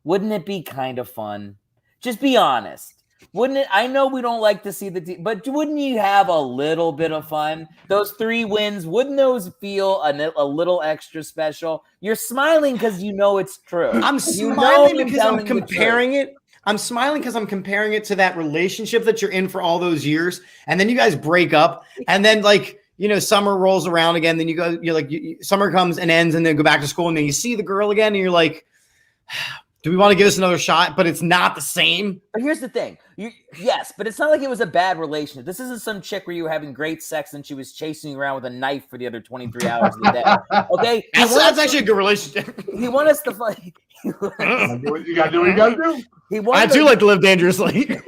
[SPEAKER 4] Wouldn't it be kind of fun? Just be honest. Wouldn't it? I know we don't like to see the team, but wouldn't you have a little bit of fun? Those 3 wins, wouldn't those feel a little extra special? You're smiling because you know it's true.
[SPEAKER 3] I'm smiling because I'm comparing it. I'm smiling because I'm comparing it to that relationship that you're in for all those years, and then you guys break up, and then summer rolls around again. Then summer comes and ends, and then go back to school, and then you see the girl again, and you're like, do we want to give this another shot? But it's not the same.
[SPEAKER 4] But here's the thing. Yes, but it's not like it was a bad relationship. This isn't some chick where you were having great sex and she was chasing you around with a knife for the other 23 hours of the day. Okay?
[SPEAKER 3] That's actually a good relationship.
[SPEAKER 4] He wanted us to fight.
[SPEAKER 2] You got to do what you got to do.
[SPEAKER 3] I do like to live dangerously.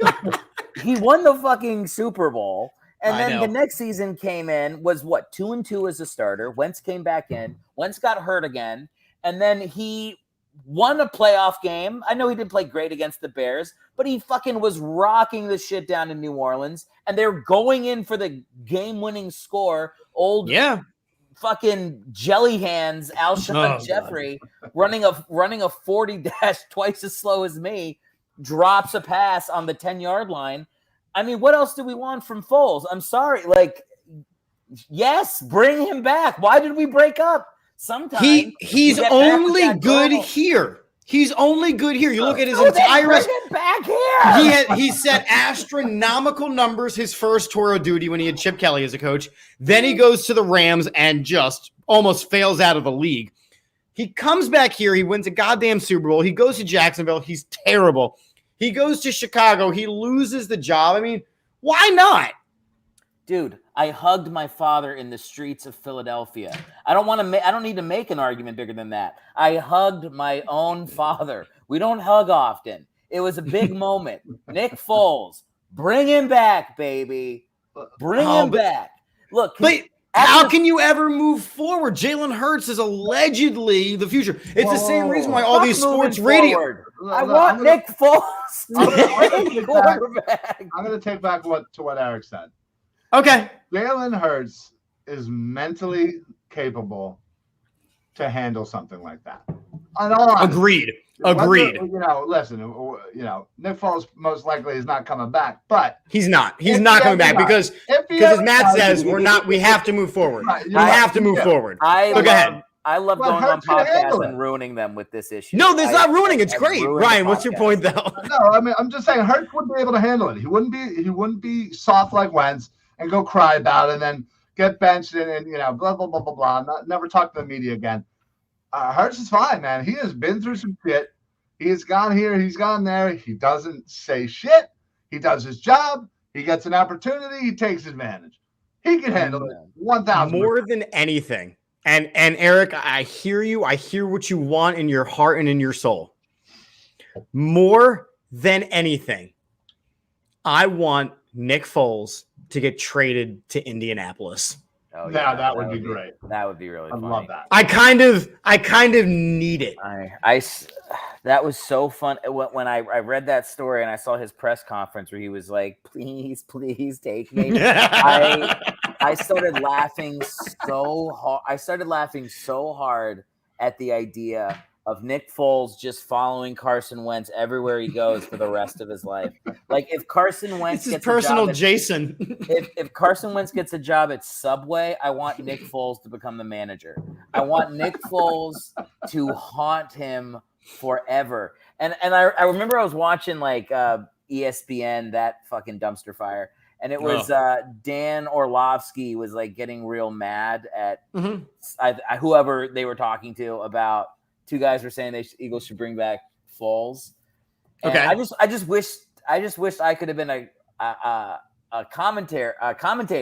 [SPEAKER 4] He won the fucking Super Bowl. And then the next season came in, was 2-2 as a starter. Wentz came back in. Wentz got hurt again. And then he won a playoff game. I know he didn't play great against the Bears, but he fucking was rocking the shit down in New Orleans, and they're going in for the game-winning score. Fucking jelly hands, Alshon Jeffrey, running a 40 dash twice as slow as me, drops a pass on the 10-yard line. I mean, what else do we want from Foles? I'm sorry. Yes, bring him back. Why did we break up? Sometimes
[SPEAKER 3] he's only good here. He's only good here. You look at his entire
[SPEAKER 4] back here.
[SPEAKER 3] He set astronomical numbers his first tour of duty when he had Chip Kelly as a coach. Then he goes to the Rams and just almost fails out of the league. He comes back here. He wins a goddamn Super Bowl. He goes to Jacksonville. He's terrible. He goes to Chicago. He loses the job. I mean, why not?
[SPEAKER 4] Dude, I hugged my father in the streets of Philadelphia. I don't need to make an argument bigger than that. I hugged my own father. We don't hug often. It was a big moment. Nick Foles, bring him back, baby. Bring him back. Look,
[SPEAKER 3] how can you ever move forward? Jalen Hurts is allegedly the future. It's the same reason why all these sports radio.
[SPEAKER 4] I want Nick Foles to be quarterback.
[SPEAKER 2] I'm going to take back what Eric said.
[SPEAKER 3] Okay.
[SPEAKER 2] Jalen Hurts is mentally capable to handle something like that.
[SPEAKER 3] Agreed.
[SPEAKER 2] Listen, Nick Foles most likely is not coming back, but
[SPEAKER 3] he's not coming back because as Matt says, we have to move forward. We have to move forward. Go ahead.
[SPEAKER 4] I love going on podcasts and ruining them with this issue.
[SPEAKER 3] No, that's not ruining. It's great. Ryan, what's your point though?
[SPEAKER 2] No, I mean, I'm just saying Hurts wouldn't be able to handle it. He wouldn't be soft like Wentz and go cry about it and then get benched and blah, blah, blah, blah, blah. Never talk to the media again. Hurts is fine, man. He has been through some shit. He has gone here. He's gone there. He doesn't say shit. He does his job. He gets an opportunity. He takes advantage. He can handle it 1,000
[SPEAKER 3] more than anything. And Eric, I hear you. I hear what you want in your heart and in your soul. More than anything, I want Nick Foles to get traded to Indianapolis.
[SPEAKER 4] Oh,
[SPEAKER 2] yeah, that would be great.
[SPEAKER 4] That would be really funny.
[SPEAKER 2] I love that.
[SPEAKER 3] I kind of need it.
[SPEAKER 4] That was so fun when I read that story and I saw his press conference where he was like, please take me. I started laughing so hard. I started laughing so hard at the idea of Nick Foles just following Carson Wentz everywhere he goes for the rest of his life. Like if Carson Wentz gets
[SPEAKER 3] personal
[SPEAKER 4] a job
[SPEAKER 3] Jason.
[SPEAKER 4] If Carson Wentz gets a job at Subway, I want Nick Foles to become the manager. I want Nick Foles to haunt him forever. And I remember I was watching like ESPN, that fucking dumpster fire. And it was Dan Orlovsky was like getting real mad at whoever they were talking to about two guys were saying Eagles should bring back Foles. And I just wished I could have been a commentator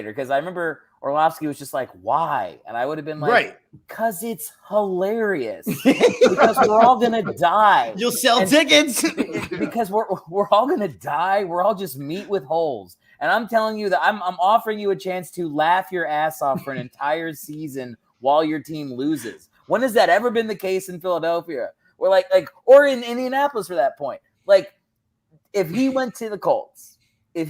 [SPEAKER 4] because I remember Orlovsky was just like, why? And I would have been like,
[SPEAKER 3] right,
[SPEAKER 4] because it's hilarious. Because we're all gonna die.
[SPEAKER 3] You'll sell tickets
[SPEAKER 4] because we're all gonna die. We're all just meat with holes. And I'm telling you that I'm offering you a chance to laugh your ass off for an entire season while your team loses. When has that ever been the case in Philadelphia? Or or in Indianapolis for that point? Like, if he went to the Colts, it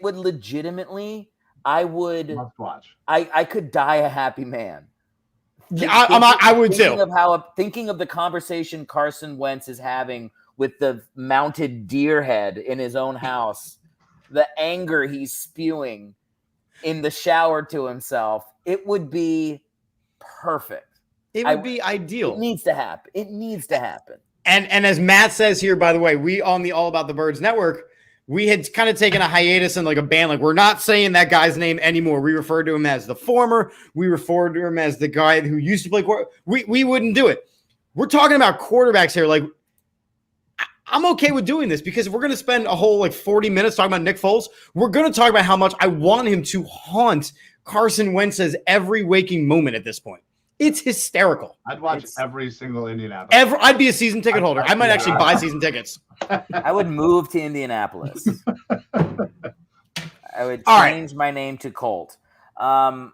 [SPEAKER 4] would legitimately. I would.
[SPEAKER 2] Must watch.
[SPEAKER 4] I could die a happy man.
[SPEAKER 3] Yeah, I would too.
[SPEAKER 4] Thinking of the conversation Carson Wentz is having with the mounted deer head in his own house, the anger he's spewing in the shower to himself, it would be perfect.
[SPEAKER 3] It would be ideal.
[SPEAKER 4] It needs to happen.
[SPEAKER 3] And as Matt says here, by the way, we on the All About the Birds network, we had kind of taken a hiatus and like a ban. Like, we're not saying that guy's name anymore. We refer to him as the former. We refer to him as the guy who used to play. We wouldn't do it. We're talking about quarterbacks here. Like, I'm okay with doing this because we're going to spend a whole 40 minutes talking about Nick Foles. We're going to talk about how much I want him to haunt Carson Wentz's every waking moment at this point. It's hysterical.
[SPEAKER 2] I'd watch every single Indianapolis.
[SPEAKER 3] I'd be a season ticket holder. I might actually buy season tickets.
[SPEAKER 4] I would move to Indianapolis. I would change my name to Colt. They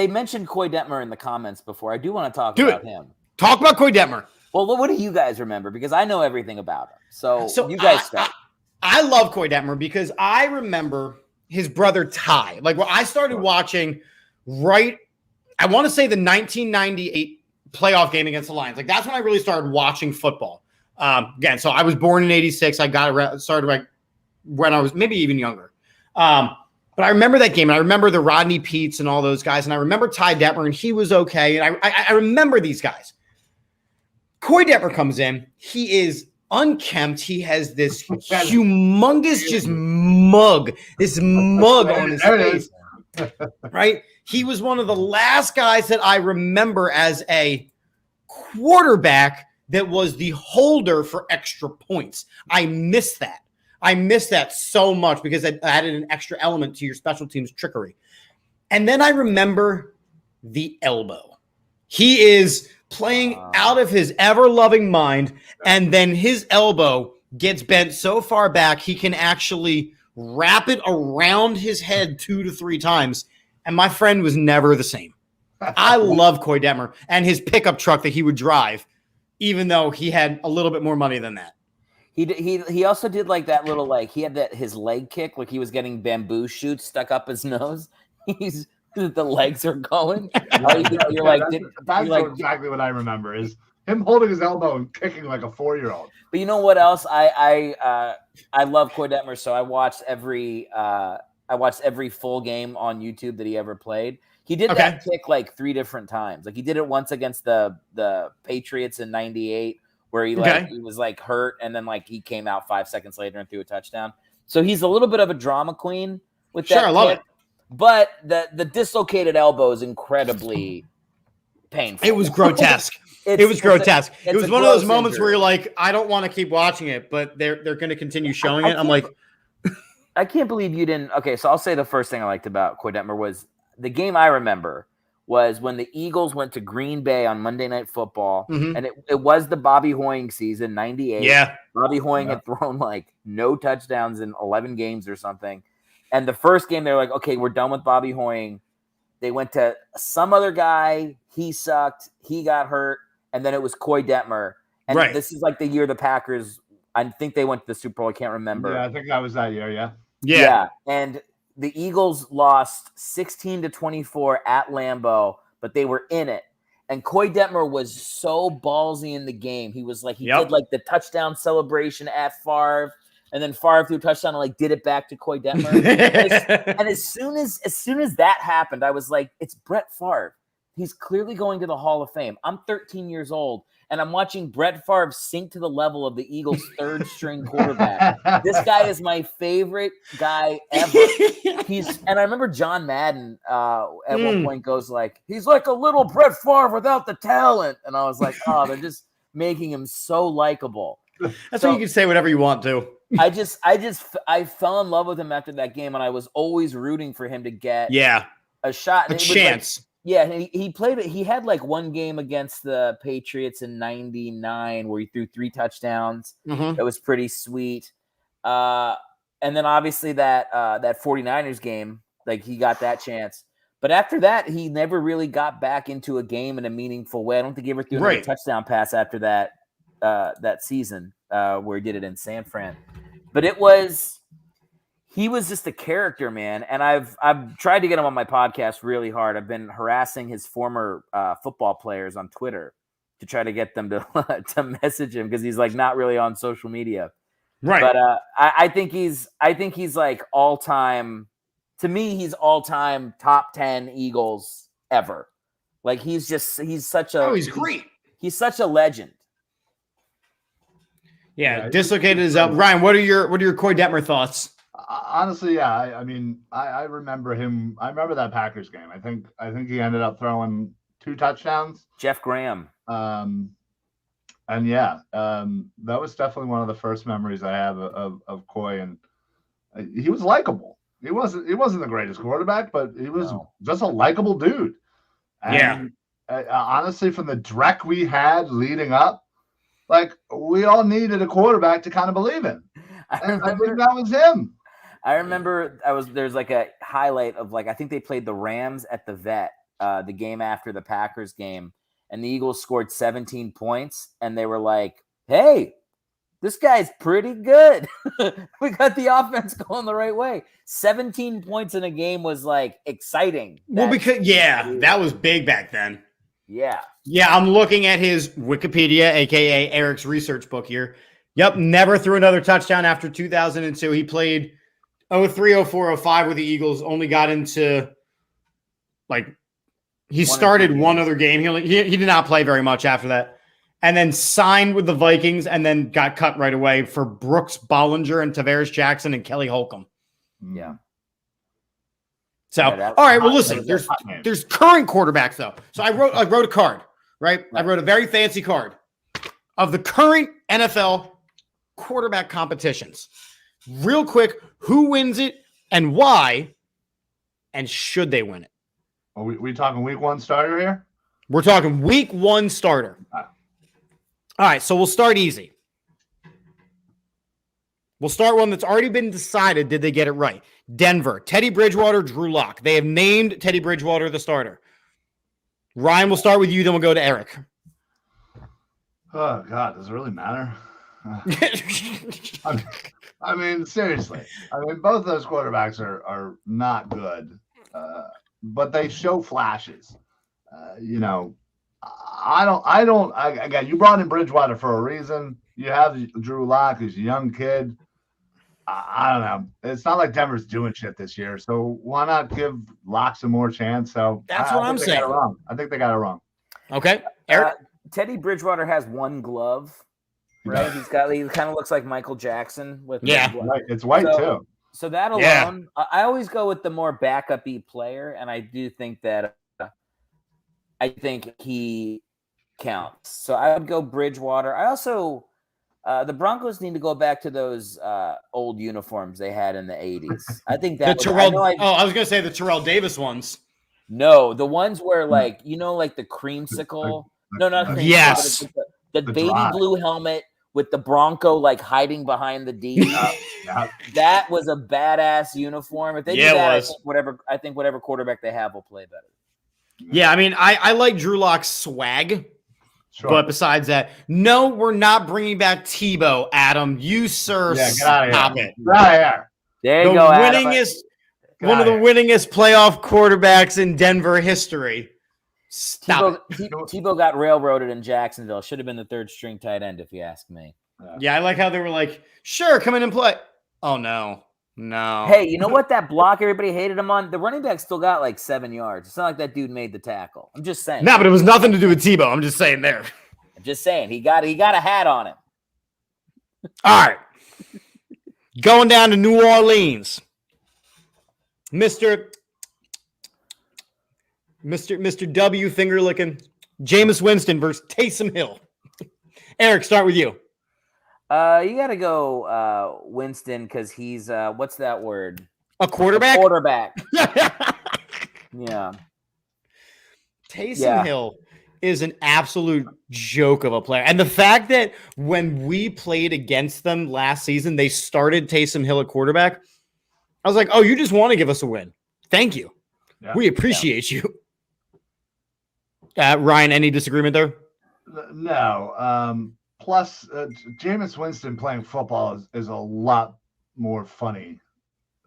[SPEAKER 4] mentioned Coy Detmer in the comments before. I do want to talk about him.
[SPEAKER 3] Talk about Coy Detmer.
[SPEAKER 4] Well, what do you guys remember? Because I know everything about him. So you guys start.
[SPEAKER 3] I love Coy Detmer because I remember his brother Ty. Like, when I started watching I want to say the 1998 playoff game against the Lions. Like, that's when I really started watching football. Again, so I was born in 86. I started when I was maybe even younger. But I remember that game, and I remember the Rodney Peets and all those guys, and I remember Ty Detmer, and he was okay. And I remember these guys. Coy Detmer comes in. He is unkempt. He has this humongous mug on his face. Right? He was one of the last guys that I remember as a quarterback that was the holder for extra points. I miss that. I miss that so much because it added an extra element to your special teams trickery. And then I remember the elbow. He is playing out of his ever-loving mind, and then his elbow gets bent so far back he can actually wrap it around his head 2 to 3 times, and my friend was never the same. I love Coy Detmer and his pickup truck that he would drive, even though he had a little bit more money than that.
[SPEAKER 4] He also did like that little he had his leg kick, like he was getting bamboo shoots stuck up his nose. The legs are going.
[SPEAKER 2] That's exactly what I remember is him holding his elbow and kicking like a 4-year-old.
[SPEAKER 4] But you know what else? I love Coy Detmer, so I watched every full game on YouTube that he ever played. He did that kick 3 different times. Like, he did it once against the Patriots in '98, where he was hurt, and then he came out 5 seconds later and threw a touchdown. So he's a little bit of a drama queen with that.
[SPEAKER 3] Sure, I love it.
[SPEAKER 4] But the dislocated elbow is incredibly painful.
[SPEAKER 3] It was grotesque. It was grotesque. It was one of those moments where you're like, I don't want to keep watching it, but they're going to continue showing it. I'm like,
[SPEAKER 4] I can't believe you didn't. Okay, so I'll say the first thing I liked about Koy Detmer was the game I remember was when the Eagles went to Green Bay on Monday Night Football,
[SPEAKER 3] Mhm.
[SPEAKER 4] and it was the Bobby Hoying season, 98.
[SPEAKER 3] Yeah.
[SPEAKER 4] Bobby Hoying had thrown like no touchdowns in 11 games or something. And the first game, they were like, okay, we're done with Bobby Hoying. They went to some other guy. He sucked. He got hurt. And then it was Koy Detmer. And
[SPEAKER 3] Right.
[SPEAKER 4] this is like the year the Packers, I think they went to the Super Bowl. I can't remember.
[SPEAKER 2] Yeah, I think that was that year. Yeah.
[SPEAKER 3] Yeah.
[SPEAKER 4] And the Eagles lost 16-24 at Lambeau, but they were in it. And Koy Detmer was so ballsy in the game. He was like, he did like the touchdown celebration at Favre, and then Favre threw a touchdown and like did it back to Koy Detmer. and as soon as that happened, I was like, it's Brett Favre. He's clearly going to the Hall of Fame. I'm 13 years old, and I'm watching Brett Favre sink to the level of the Eagles' third string quarterback. This guy is my favorite guy ever. And I remember John Madden at one point goes like, he's like a little Brett Favre without the talent. And I was like, oh, they're just making him so likable.
[SPEAKER 3] That's why you can say whatever you want to.
[SPEAKER 4] I fell in love with him after that game, and I was always rooting for him to get a shot.
[SPEAKER 3] A chance.
[SPEAKER 4] He played it. He had like one game against the Patriots in 99 where he threw 3 touchdowns. It was pretty sweet. And then obviously that 49ers game, like he got that chance. But after that, he never really got back into a game in a meaningful way. I don't think he ever threw another touchdown pass after that season where he did it in San Fran. But he was just a character, man. And I've tried to get him on my podcast really hard. I've been harassing his former football players on Twitter to try to get them to message him because he's like not really on social media.
[SPEAKER 3] Right.
[SPEAKER 4] But I think he's like all time. To me, he's all time top 10 Eagles ever. Like he's such a.
[SPEAKER 3] Oh, he's great.
[SPEAKER 4] He's such a legend.
[SPEAKER 3] Yeah, dislocated his elbow. Ryan, what are your Koy Detmer thoughts?
[SPEAKER 2] Honestly, yeah. I mean, I remember him. I remember that Packers game. I think he ended up throwing 2 touchdowns.
[SPEAKER 4] Jeff Graham.
[SPEAKER 2] And yeah, that was definitely one of the first memories I have of Koy, and he was likable. He wasn't the greatest quarterback, but he was just a likable dude. And honestly, from the dreck we had leading up, like we all needed a quarterback to kind of believe in. I think that was him.
[SPEAKER 4] I remember there's like a highlight of like I think they played the Rams at the Vet, the game after the Packers game, and the Eagles scored 17 points, and they were like, "Hey, this guy's pretty good. We got the offense going the right way." 17 points in a game was like exciting.
[SPEAKER 3] Well, because that was big back then.
[SPEAKER 4] Yeah,
[SPEAKER 3] I'm looking at his Wikipedia, aka Erick's research book here. Yep, never threw another touchdown after 2002. He played 03, 04, 05 with the Eagles. Only got into he started one other game. He did not play very much after that, and then signed with the Vikings, and then got cut right away for Brooks Bollinger and Tavares Jackson and Kelly Holcomb.
[SPEAKER 4] Yeah.
[SPEAKER 3] So all right, well listen, there's current quarterbacks though. So I wrote a card, right? I wrote a very fancy card of the current NFL quarterback competitions. Real quick, who wins it and why, and should they win it?
[SPEAKER 2] Are we talking week 1 starter here?
[SPEAKER 3] We're talking week 1 starter. All right, so we'll start easy. We'll start one that's already been decided. Did they get it right? Denver, Teddy Bridgewater, Drew Lock. They have named Teddy Bridgewater the starter. Ryan, we'll start with you, then we'll go to Erick.
[SPEAKER 2] Oh, God, does it really matter? I mean, seriously. I mean, both those quarterbacks are not good, but they show flashes. Again, you brought in Bridgewater for a reason. You have Drew Lock, who's a young kid. I don't know. It's not like Denver's doing shit this year, so why not give Lock some more chance? So
[SPEAKER 3] that's what I'm saying.
[SPEAKER 2] I think they got it wrong.
[SPEAKER 3] Okay, Erick.
[SPEAKER 4] Teddy Bridgewater has one glove, right? He kind of looks like Michael Jackson with
[SPEAKER 2] right. It's white too.
[SPEAKER 4] So that alone, I always go with the more backup-y player, and I do think that he counts. So I would go Bridgewater. I also The Broncos need to go back to those old uniforms they had in the 80s. I think that
[SPEAKER 3] I was going to say the Terrell Davis ones.
[SPEAKER 4] No, the ones where like the creamsicle. No, not creamsicle.
[SPEAKER 3] Yes.
[SPEAKER 4] The baby blue helmet with the Bronco like hiding behind the D. That was a badass uniform. If they do that, I think whatever quarterback they have will play better.
[SPEAKER 3] Yeah, I mean, I like Drew Lock's swag. Sure. But besides that, no, we're not bringing back Tebow, Adam. You, sir, stop it.
[SPEAKER 2] Get out of here.
[SPEAKER 4] There you go, Adam.
[SPEAKER 3] One of the winningest playoff quarterbacks in Denver history. Stop it.
[SPEAKER 4] Tebow got railroaded in Jacksonville. Should have been the third string tight end, if you ask me.
[SPEAKER 3] Yeah, I like how they were like, sure, come in and play. Oh, no.
[SPEAKER 4] Hey, you know what? That block everybody hated him on? The running back still got like 7 yards. It's not like that dude made the tackle. I'm just saying.
[SPEAKER 3] No, but it was nothing to do with Tebow. I'm just saying there.
[SPEAKER 4] I'm just saying. He got a hat on him.
[SPEAKER 3] All right. Going down to New Orleans. Mr. W finger licking. Jameis Winston versus Taysom Hill. Eric, start with you.
[SPEAKER 4] You got to go Winston because he's what's that word?
[SPEAKER 3] A quarterback?
[SPEAKER 4] A quarterback. Yeah.
[SPEAKER 3] Taysom Hill is an absolute joke of a player. And the fact that when we played against them last season, they started Taysom Hill at quarterback, I was like, oh, you just want to give us a win. Thank you. Yeah. We appreciate you. Ryan, any disagreement there?
[SPEAKER 2] No. Plus, Jameis Winston playing football is a lot more funny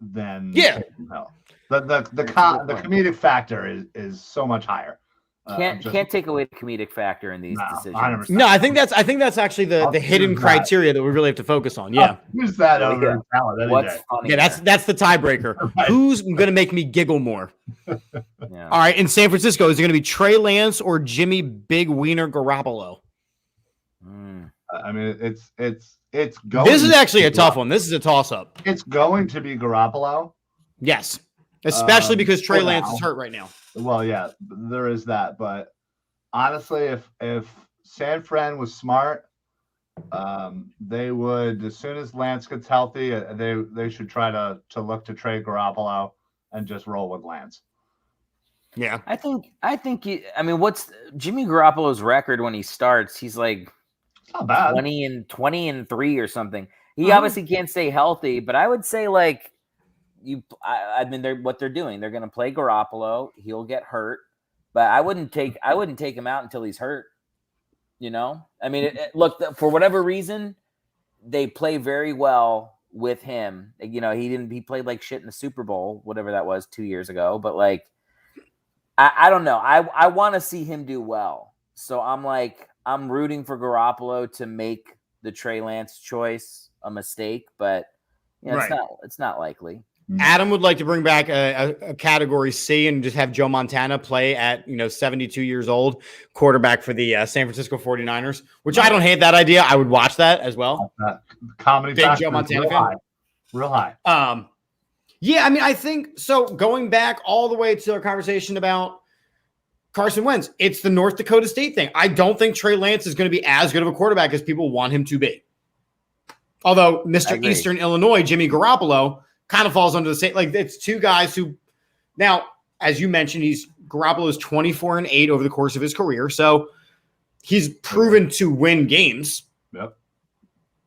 [SPEAKER 2] than Taysom Hill. The comedic factor is so much higher.
[SPEAKER 4] Can't take away the comedic factor in these decisions.
[SPEAKER 2] 100%.
[SPEAKER 3] No, I think that's actually the hidden criteria that we really have to focus on. Yeah,
[SPEAKER 2] who's that over talent?
[SPEAKER 4] What's funny?
[SPEAKER 3] Yeah, that's the tiebreaker. Right. Who's going to make me giggle more? All right, in San Francisco, is it going to be Trey Lance or Jimmy Big Wiener Garoppolo?
[SPEAKER 2] I mean, it's going.
[SPEAKER 3] This is actually a tough one. This is a toss-up.
[SPEAKER 2] It's going to be Garoppolo.
[SPEAKER 3] Yes, especially because Trey Lance is hurt right now.
[SPEAKER 2] Well, yeah, there is that. But honestly, if San Fran was smart, they would, as soon as Lance gets healthy, they should try to look to trade Garoppolo and just roll with Lance.
[SPEAKER 3] Yeah,
[SPEAKER 4] I think. What's Jimmy Garoppolo's record when he starts? He's like
[SPEAKER 2] not bad.
[SPEAKER 4] 20-3 or something. He obviously can't stay healthy, but I would say like. What they're doing. They're going to play Garoppolo. He'll get hurt, but I wouldn't take him out until he's hurt. You know, I mean, look, for whatever reason, they play very well with him. You know, he played like shit in the Super Bowl, whatever that was 2 years ago. But like, I don't know. I want to see him do well. So I'm rooting for Garoppolo to make the Trey Lance choice a mistake, but it's not likely.
[SPEAKER 3] Adam would like to bring back a category C and just have Joe Montana play at 72 years old, quarterback for the San Francisco 49ers, which I don't hate that idea. I would watch that as well.
[SPEAKER 2] Comedy
[SPEAKER 3] big Joe Montana fan.
[SPEAKER 2] Real high.
[SPEAKER 3] Yeah, I mean, I think so. Going back all the way to our conversation about Carson Wentz, it's the North Dakota State thing. I don't think Trey Lance is going to be as good of a quarterback as people want him to be. Although Mr. Eastern Illinois, Jimmy Garoppolo, kind of falls under the same, like it's two guys who now, as you mentioned, Garoppolo is 24-8 over the course of his career. So he's proven to win games.
[SPEAKER 2] Yep.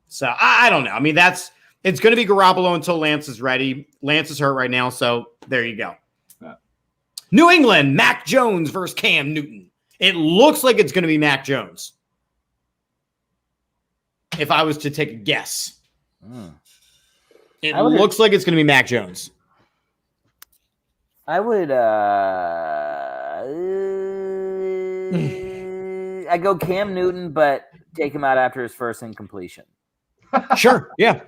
[SPEAKER 3] So I don't know. I mean, it's going to be Garoppolo until Lance is ready. Lance is hurt right now. So there you go. Yeah. New England, Mac Jones versus Cam Newton. It looks like it's going to be Mac Jones. If I was to take a guess. It looks like it's going to be Mac Jones.
[SPEAKER 4] I would I go Cam Newton, but take him out after his first incompletion.
[SPEAKER 3] Sure, yeah.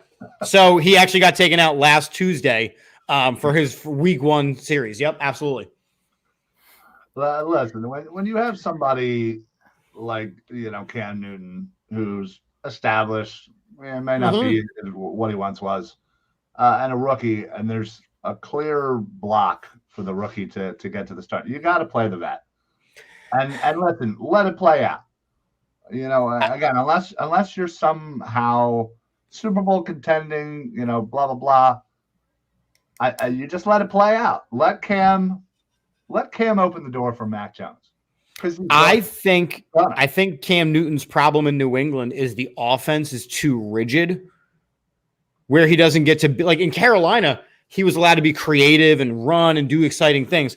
[SPEAKER 3] So he actually got taken out last Tuesday for his week 1 series. Yep, absolutely.
[SPEAKER 2] Listen, when you have somebody like Cam Newton who's established, it may not be what he once was. And a rookie, and there's a clear block for the rookie to get to the start. You got to play the vet, and listen, let it play out. Again, unless you're somehow Super Bowl contending, blah blah blah. You just let it play out. Let Cam open the door for Mac Jones.
[SPEAKER 3] I think Cam Newton's problem in New England is the offense is too rigid, where he doesn't get to be like in Carolina. He was allowed to be creative and run and do exciting things.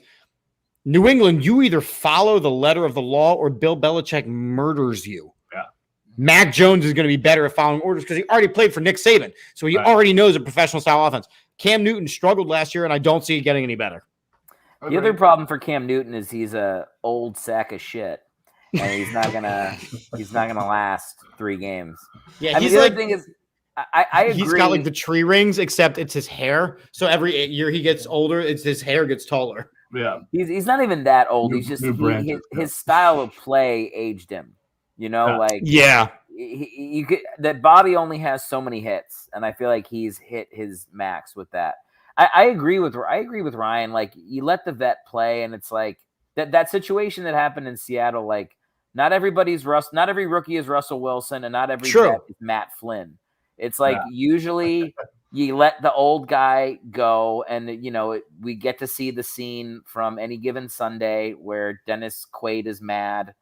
[SPEAKER 3] New England, you either follow the letter of the law or Bill Belichick murders you.
[SPEAKER 2] Yeah.
[SPEAKER 3] Mac Jones is going to be better at following orders because he already played for Nick Saban. So he already knows a professional style offense. Cam Newton struggled last year, and I don't see it getting any better.
[SPEAKER 4] The other problem for Cam Newton is he's a old sack of shit, and he's not gonna last 3 games.
[SPEAKER 3] Yeah,
[SPEAKER 4] the other thing is, I agree.
[SPEAKER 3] He's got like the tree rings, except it's his hair. So every year he gets older, his hair gets taller.
[SPEAKER 2] Yeah,
[SPEAKER 4] he's not even that old. He's just his style of play aged him. That Bobby only has so many hits, and I feel like he's hit his max with that. I agree with Ryan. Like, you let the vet play, and it's like that situation that happened in Seattle. Like, not every rookie is Russell Wilson, and not every vet is Matt Flynn. It's like usually you let the old guy go, and we get to see the scene from Any Given Sunday where Dennis Quaid is mad.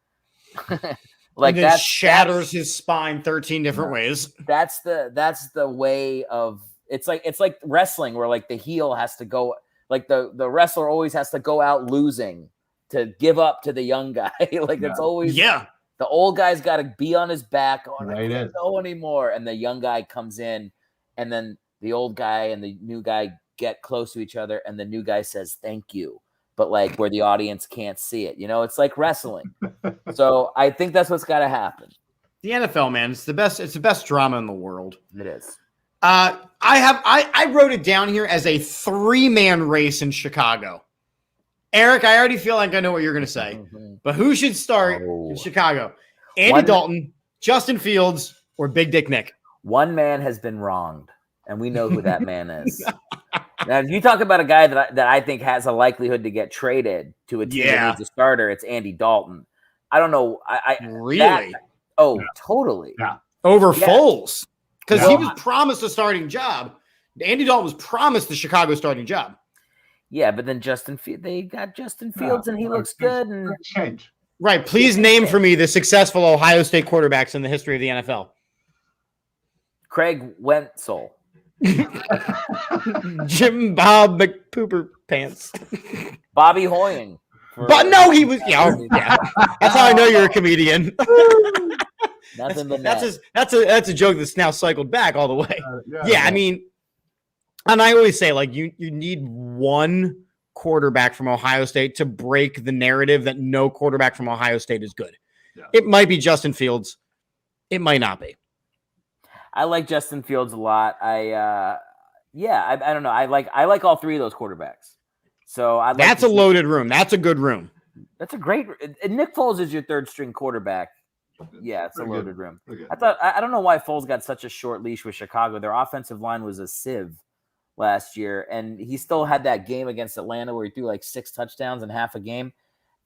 [SPEAKER 3] Like that shatters his spine 13 different ways.
[SPEAKER 4] That's the way of it's like wrestling where like the heel has to go, like the wrestler always has to go out losing to give up to the young guy. It's always the old guy's got to be on his back. I can't go anymore, and the young guy comes in, and then the old guy and the new guy get close to each other, and the new guy says thank you. But like where the audience can't see it, it's like wrestling. So I think that's what's got to happen.
[SPEAKER 3] The NFL, man, it's the best drama in the world.
[SPEAKER 4] It is.
[SPEAKER 3] I wrote it down here as a 3-man race in Chicago. Eric, I already feel like I know what you're going to say, but who should start in Chicago? Andy Dalton, Justin Fields, or Big Dick Nick?
[SPEAKER 4] One man has been wronged, and we know who that man is. Now, if you talk about a guy that I think has a likelihood to get traded to a team that needs a starter, it's Andy Dalton. I don't know.
[SPEAKER 3] Really?
[SPEAKER 4] Totally.
[SPEAKER 3] Yeah. Over Foles. Because he was promised a starting job. Andy Dalton was promised the Chicago starting job.
[SPEAKER 4] Yeah, but then they got Justin Fields, and he looks good. And
[SPEAKER 2] change.
[SPEAKER 3] Right. Please name for me the successful Ohio State quarterbacks in the history of the NFL.
[SPEAKER 4] Craig Wenzel.
[SPEAKER 3] Jim Bob McPooper Pants.
[SPEAKER 4] Bobby Hoying.
[SPEAKER 3] But no, he was. Yeah. That's how I know you're a comedian.
[SPEAKER 4] Nothing but that.
[SPEAKER 3] That's a joke that's now cycled back all the way. I mean, and I always say like you need one quarterback from Ohio State to break the narrative that no quarterback from Ohio State is good. Yeah. It might be Justin Fields. It might not be.
[SPEAKER 4] I like Justin Fields a lot. I don't know. I like all 3 of those quarterbacks. So
[SPEAKER 3] that's a loaded room. That's a good room.
[SPEAKER 4] That's a great. Nick Foles is your 3rd string quarterback. Yeah, it's a loaded room. I don't know why Foles got such a short leash with Chicago. Their offensive line was a sieve last year, and he still had that game against Atlanta where he threw like 6 touchdowns in half a game.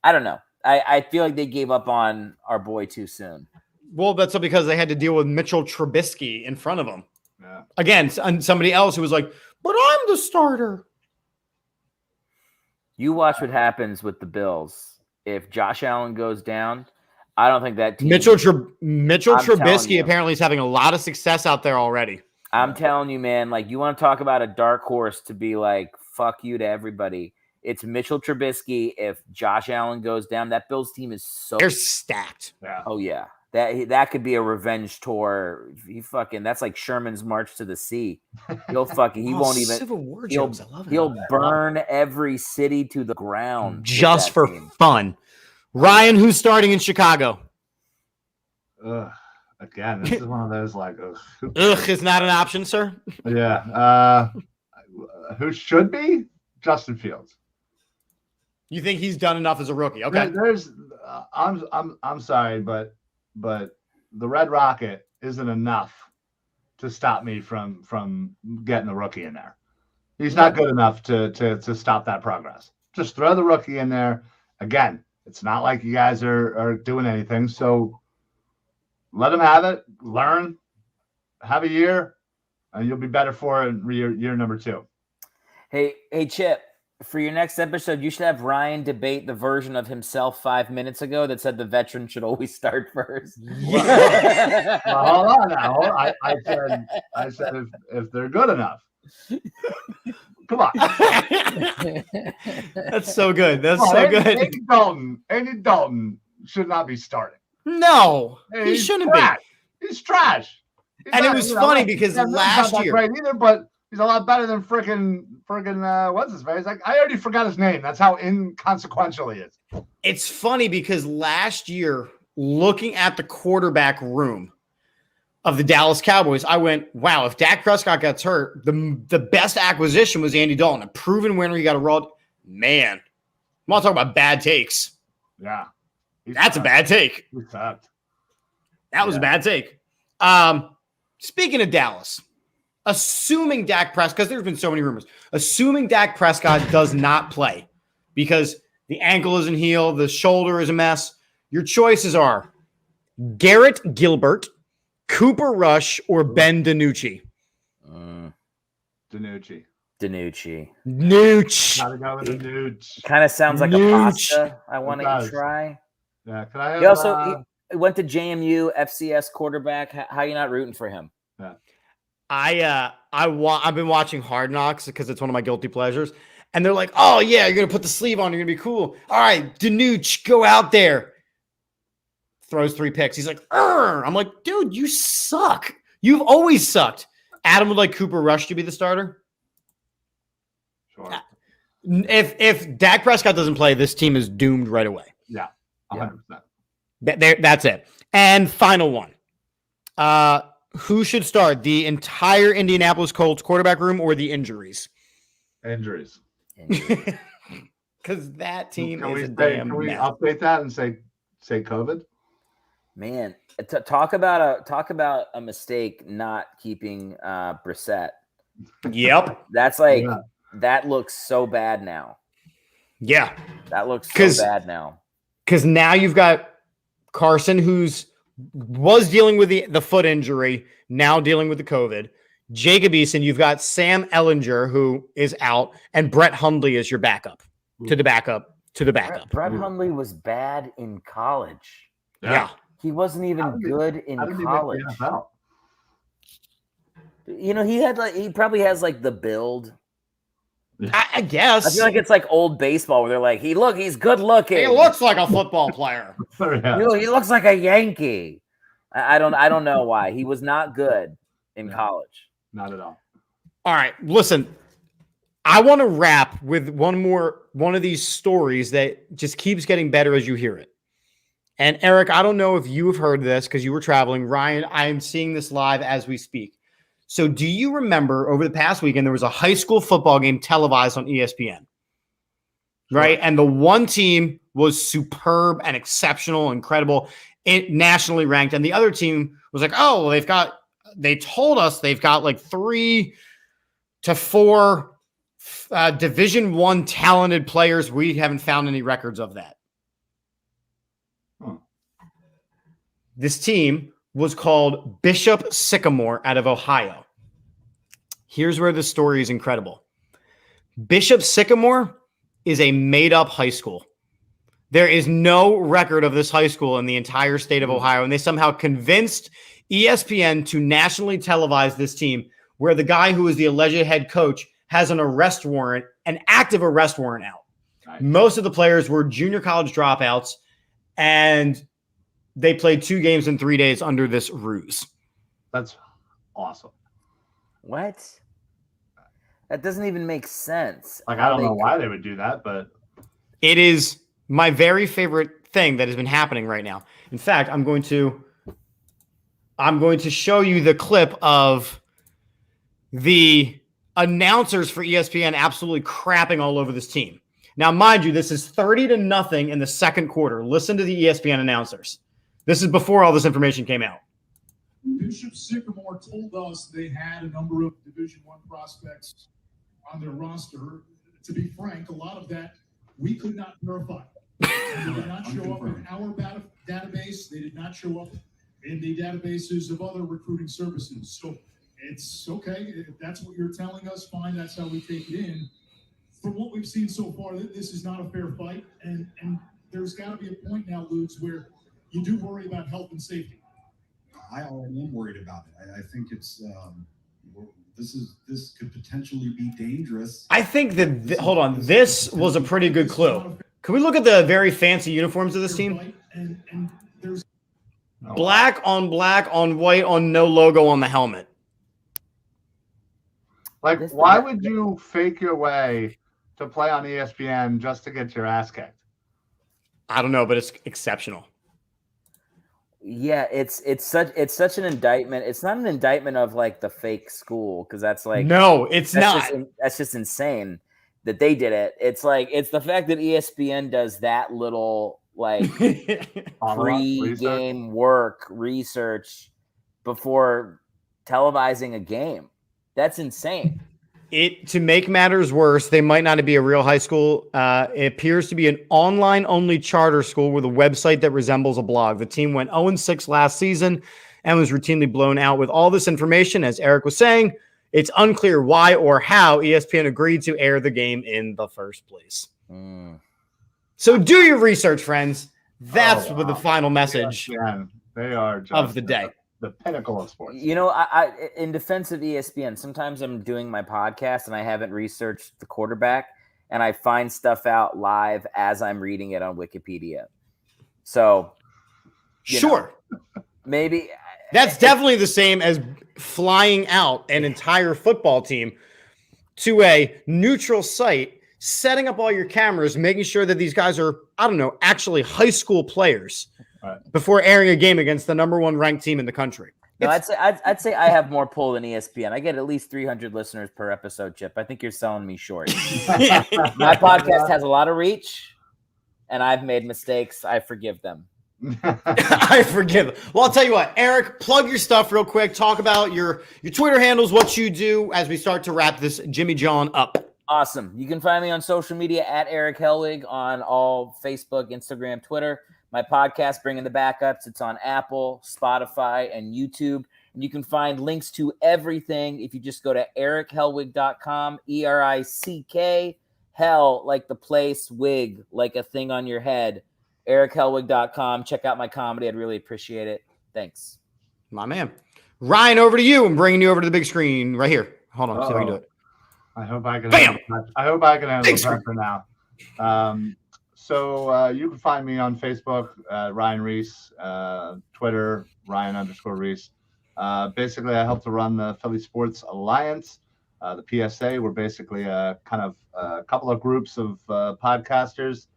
[SPEAKER 4] I don't know. I feel like they gave up on our boy too soon.
[SPEAKER 3] Well, that's because they had to deal with Mitchell Trubisky in front of them. Yeah. Again, and somebody else who was like, but I'm the starter.
[SPEAKER 4] You watch what happens with the Bills. If Josh Allen goes down, I don't think that team...
[SPEAKER 3] Mitchell Trubisky apparently is having a lot of success out there already.
[SPEAKER 4] I'm telling you, man, like you want to talk about a dark horse to be like, fuck you to everybody. It's Mitchell Trubisky. If Josh Allen goes down, that Bills team is so...
[SPEAKER 3] They're stacked.
[SPEAKER 2] Yeah.
[SPEAKER 4] Oh, yeah. That could be a revenge tour. That's like Sherman's March to the Sea. He won't even
[SPEAKER 3] Civil War jokes. I love it.
[SPEAKER 4] He'll burn every city to the ground
[SPEAKER 3] just for fun. Ryan, who's starting in Chicago?
[SPEAKER 2] Again, this is one of those like
[SPEAKER 3] ugh is not an option, sir.
[SPEAKER 2] Yeah. Who should be? Justin Fields.
[SPEAKER 3] You think he's done enough as a rookie? Okay.
[SPEAKER 2] I'm sorry, but the Red Rocket isn't enough to stop me from getting the rookie in there. He's not good enough to stop that progress. Just throw the rookie in there. Again, it's not like you guys are doing anything. So Let him have it. Learn. Have a year, and you'll be better for it in year number 2.
[SPEAKER 4] Hey, Chip. For your next episode, you should have Ryan debate the version of himself 5 minutes ago that said the veteran should always start first.
[SPEAKER 2] Well, hold on now. I said if they're good enough. Come on.
[SPEAKER 3] That's so good. That's so good.
[SPEAKER 2] Andy Dalton should not be starting.
[SPEAKER 3] No, he
[SPEAKER 2] He's
[SPEAKER 3] shouldn't
[SPEAKER 2] trash. He's trash.
[SPEAKER 3] And it was funny because last year,
[SPEAKER 2] great either, but he's a lot better than freaking what's his face? Like, I already forgot his name. That's how inconsequential he is.
[SPEAKER 3] It's funny because last year, looking at the quarterback room of the Dallas Cowboys, I went, wow, if Dak Prescott gets hurt, the best acquisition was Andy Dalton. A proven winner. You got to roll. Man, I'm not talking about bad takes.
[SPEAKER 2] Yeah.
[SPEAKER 3] That's a bad take.
[SPEAKER 2] He sucked.
[SPEAKER 3] That was a bad take. Speaking of Dallas, assuming Dak Prescott, because there's been so many rumors, assuming Dak Prescott does not play because the ankle isn't healed, the shoulder is a mess, your choices are Garrett Gilbert, Cooper Rush, or Ben DiNucci.
[SPEAKER 2] DiNucci.
[SPEAKER 3] Nooch.
[SPEAKER 2] Gotta go with the Nooch.
[SPEAKER 4] Kind of sounds like a pasta I want to try.
[SPEAKER 2] Yeah, can I have,
[SPEAKER 4] He also he went to JMU, FCS quarterback. How are you not rooting for him?
[SPEAKER 2] Yeah.
[SPEAKER 3] I've been watching Hard Knocks because it's one of my guilty pleasures. And they're like, oh, yeah, you're going to put the sleeve on. You're going to be cool. All right, DiNucci, go out there. Throws 3 picks. He's like, I'm like, dude, you suck. You've always sucked. Adam would like Cooper Rush to be the starter.
[SPEAKER 2] Sure.
[SPEAKER 3] If Dak Prescott doesn't play, this team is doomed right away.
[SPEAKER 2] Yeah, 100%.
[SPEAKER 3] That's it. And final one. Who should start? The entire Indianapolis Colts quarterback room or the injuries?
[SPEAKER 2] Injuries.
[SPEAKER 3] Because that team
[SPEAKER 2] Can
[SPEAKER 3] is
[SPEAKER 2] we
[SPEAKER 3] a damn mess.
[SPEAKER 2] update that and say COVID?
[SPEAKER 4] Man, talk about a mistake not keeping Brissett.
[SPEAKER 3] Yep.
[SPEAKER 4] That's like that looks so bad now.
[SPEAKER 3] Yeah.
[SPEAKER 4] That looks so bad now.
[SPEAKER 3] Because now you've got Carson, was dealing with the foot injury, now dealing with the COVID. Jacob Eason, you've got Sam Ellinger, who is out, and Brett Hundley is your backup to the backup to the backup.
[SPEAKER 4] Brett Hundley was bad in college.
[SPEAKER 3] Yeah.
[SPEAKER 4] He wasn't even good in college. You know, he probably has like the build.
[SPEAKER 3] I guess.
[SPEAKER 4] I feel like it's like old baseball where they're like, he's good looking.
[SPEAKER 3] He looks like a football player.
[SPEAKER 4] He looks like a Yankee. I don't know why. He was not good in college.
[SPEAKER 2] Not at all.
[SPEAKER 3] All right, listen. I want to wrap with one of these stories that just keeps getting better as you hear it. And Eric, I don't know if you have heard this because you were traveling. Ryan, I am seeing this live as we speak. So do you remember over the past weekend, there was a high school football game televised on ESPN, right? And the one team was superb and exceptional, incredible, nationally ranked. And the other team was like, oh, they told us they've got like 3 to 4 Division I talented players. We haven't found any records of that. This team was called Bishop Sycamore out of Ohio. Here's where the story is incredible. Bishop Sycamore is a made-up high school. There is no record of this high school in the entire state of Ohio, and they somehow convinced ESPN to nationally televise this team where the guy who is the alleged head coach has an active arrest warrant out. Nice. Most of the players were junior college dropouts, and they played 2 games in 3 days under this ruse.
[SPEAKER 2] That's awesome.
[SPEAKER 4] What? That doesn't even make sense.
[SPEAKER 2] Like, I don't know why they would do that, but
[SPEAKER 3] it is my very favorite thing that has been happening right now. In fact, I'm going to show you the clip of the announcers for ESPN absolutely crapping all over this team. Now, mind you, this is 30-0 in the second quarter. Listen to the ESPN announcers. This is before all this information came out.
[SPEAKER 5] Bishop Sycamore told us they had a number of Division I prospects on their roster. To be frank, a lot of that we could not verify. They did not show up in our database. They did not show up in the databases of other recruiting services. So it's okay. If that's what you're telling us, fine. That's how we take it in. From what we've seen so far, this is not a fair fight. And there's got to be a point now, Luke, where you do worry about health and safety.
[SPEAKER 6] I already am worried about it. I think it's this could potentially be dangerous.
[SPEAKER 3] I think that hold on, this was a pretty good clue. Can we look at the very fancy uniforms of this team?
[SPEAKER 5] And there's
[SPEAKER 3] Black on white on no logo on the helmet.
[SPEAKER 2] Like, why would you fake your way to play on ESPN just to get your ass kicked?
[SPEAKER 3] I don't know, but it's exceptional.
[SPEAKER 4] Yeah, it's such an indictment. It's not an indictment of like the fake school, because that's like
[SPEAKER 3] no, it's not.
[SPEAKER 4] That's just insane that they did it. It's like it's the fact that ESPN does that little like pre-game research before televising a game. That's insane.
[SPEAKER 3] To make matters worse, they might not be a real high school. It appears to be an online-only charter school with a website that resembles a blog. The team went 0-6 last season and was routinely blown out. With all this information, as Eric was saying, it's unclear why or how ESPN agreed to air the game in the first place. So do your research, friends. That's what the final message
[SPEAKER 2] they are just
[SPEAKER 3] of the day.
[SPEAKER 2] The pinnacle of sports.
[SPEAKER 4] You know, I in defense of ESPN, sometimes I'm doing my podcast and I haven't researched the quarterback, and I find stuff out live as I'm reading it on Wikipedia. So,
[SPEAKER 3] sure,
[SPEAKER 4] maybe
[SPEAKER 3] that's definitely the same as flying out an entire football team to a neutral site, setting up all your cameras, making sure that these guys are, I don't know, actually high school players. Before airing a game against the number one ranked team in the country.
[SPEAKER 4] No, I'd say I have more pull than ESPN. I get at least 300 listeners per episode, Chip. I think you're selling me short. My podcast has a lot of reach, and I've made mistakes. I forgive them.
[SPEAKER 3] I forgive them. Well, I'll tell you what, Eric, plug your stuff real quick. Talk about your Twitter handles, what you do as we start to wrap this Jimmy John up.
[SPEAKER 4] Awesome. You can find me on social media at Erick Hellwig on all Facebook, Instagram, Twitter. My podcast, Bringing the Backups, it's on Apple, Spotify, and YouTube. And you can find links to everything if you just go to erickhellwig.com, ERICK, hell, like the place, wig, like a thing on your head, erickhellwig.com. Check out my comedy. I'd really appreciate it. Thanks.
[SPEAKER 3] My man. Ryan, over to you. I'm bringing you over to the big screen right here. Hold on. See if I can do it.
[SPEAKER 2] I hope I can.
[SPEAKER 3] Bam!
[SPEAKER 2] I hope I can handle that for now. So you can find me on Facebook, Ryan Reese, Twitter, Ryan_Reese. Basically, I help to run the Philly Sports Alliance, the PSA. We're basically a couple of groups of podcasters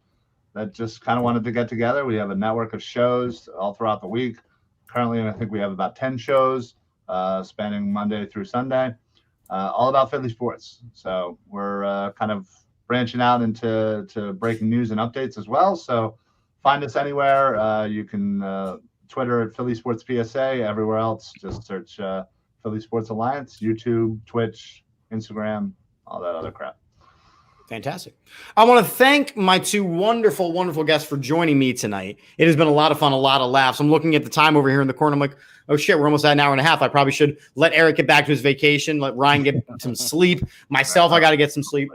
[SPEAKER 2] that just kind of wanted to get together. We have a network of shows all throughout the week. Currently, I think we have about 10 shows spanning Monday through Sunday, all about Philly sports. So we're kind of branching out into breaking news and updates as well. So find us anywhere. You can Twitter at Philly Sports PSA. Everywhere else, just search Philly Sports Alliance, YouTube, Twitch, Instagram, all that other crap.
[SPEAKER 3] Fantastic. I want to thank my two wonderful, wonderful guests for joining me tonight. It has been a lot of fun, a lot of laughs. I'm looking at the time over here in the corner. I'm like, oh shit, we're almost at an hour and a half. I probably should let Eric get back to his vacation, let Ryan get some sleep. Myself, I got to get some sleep.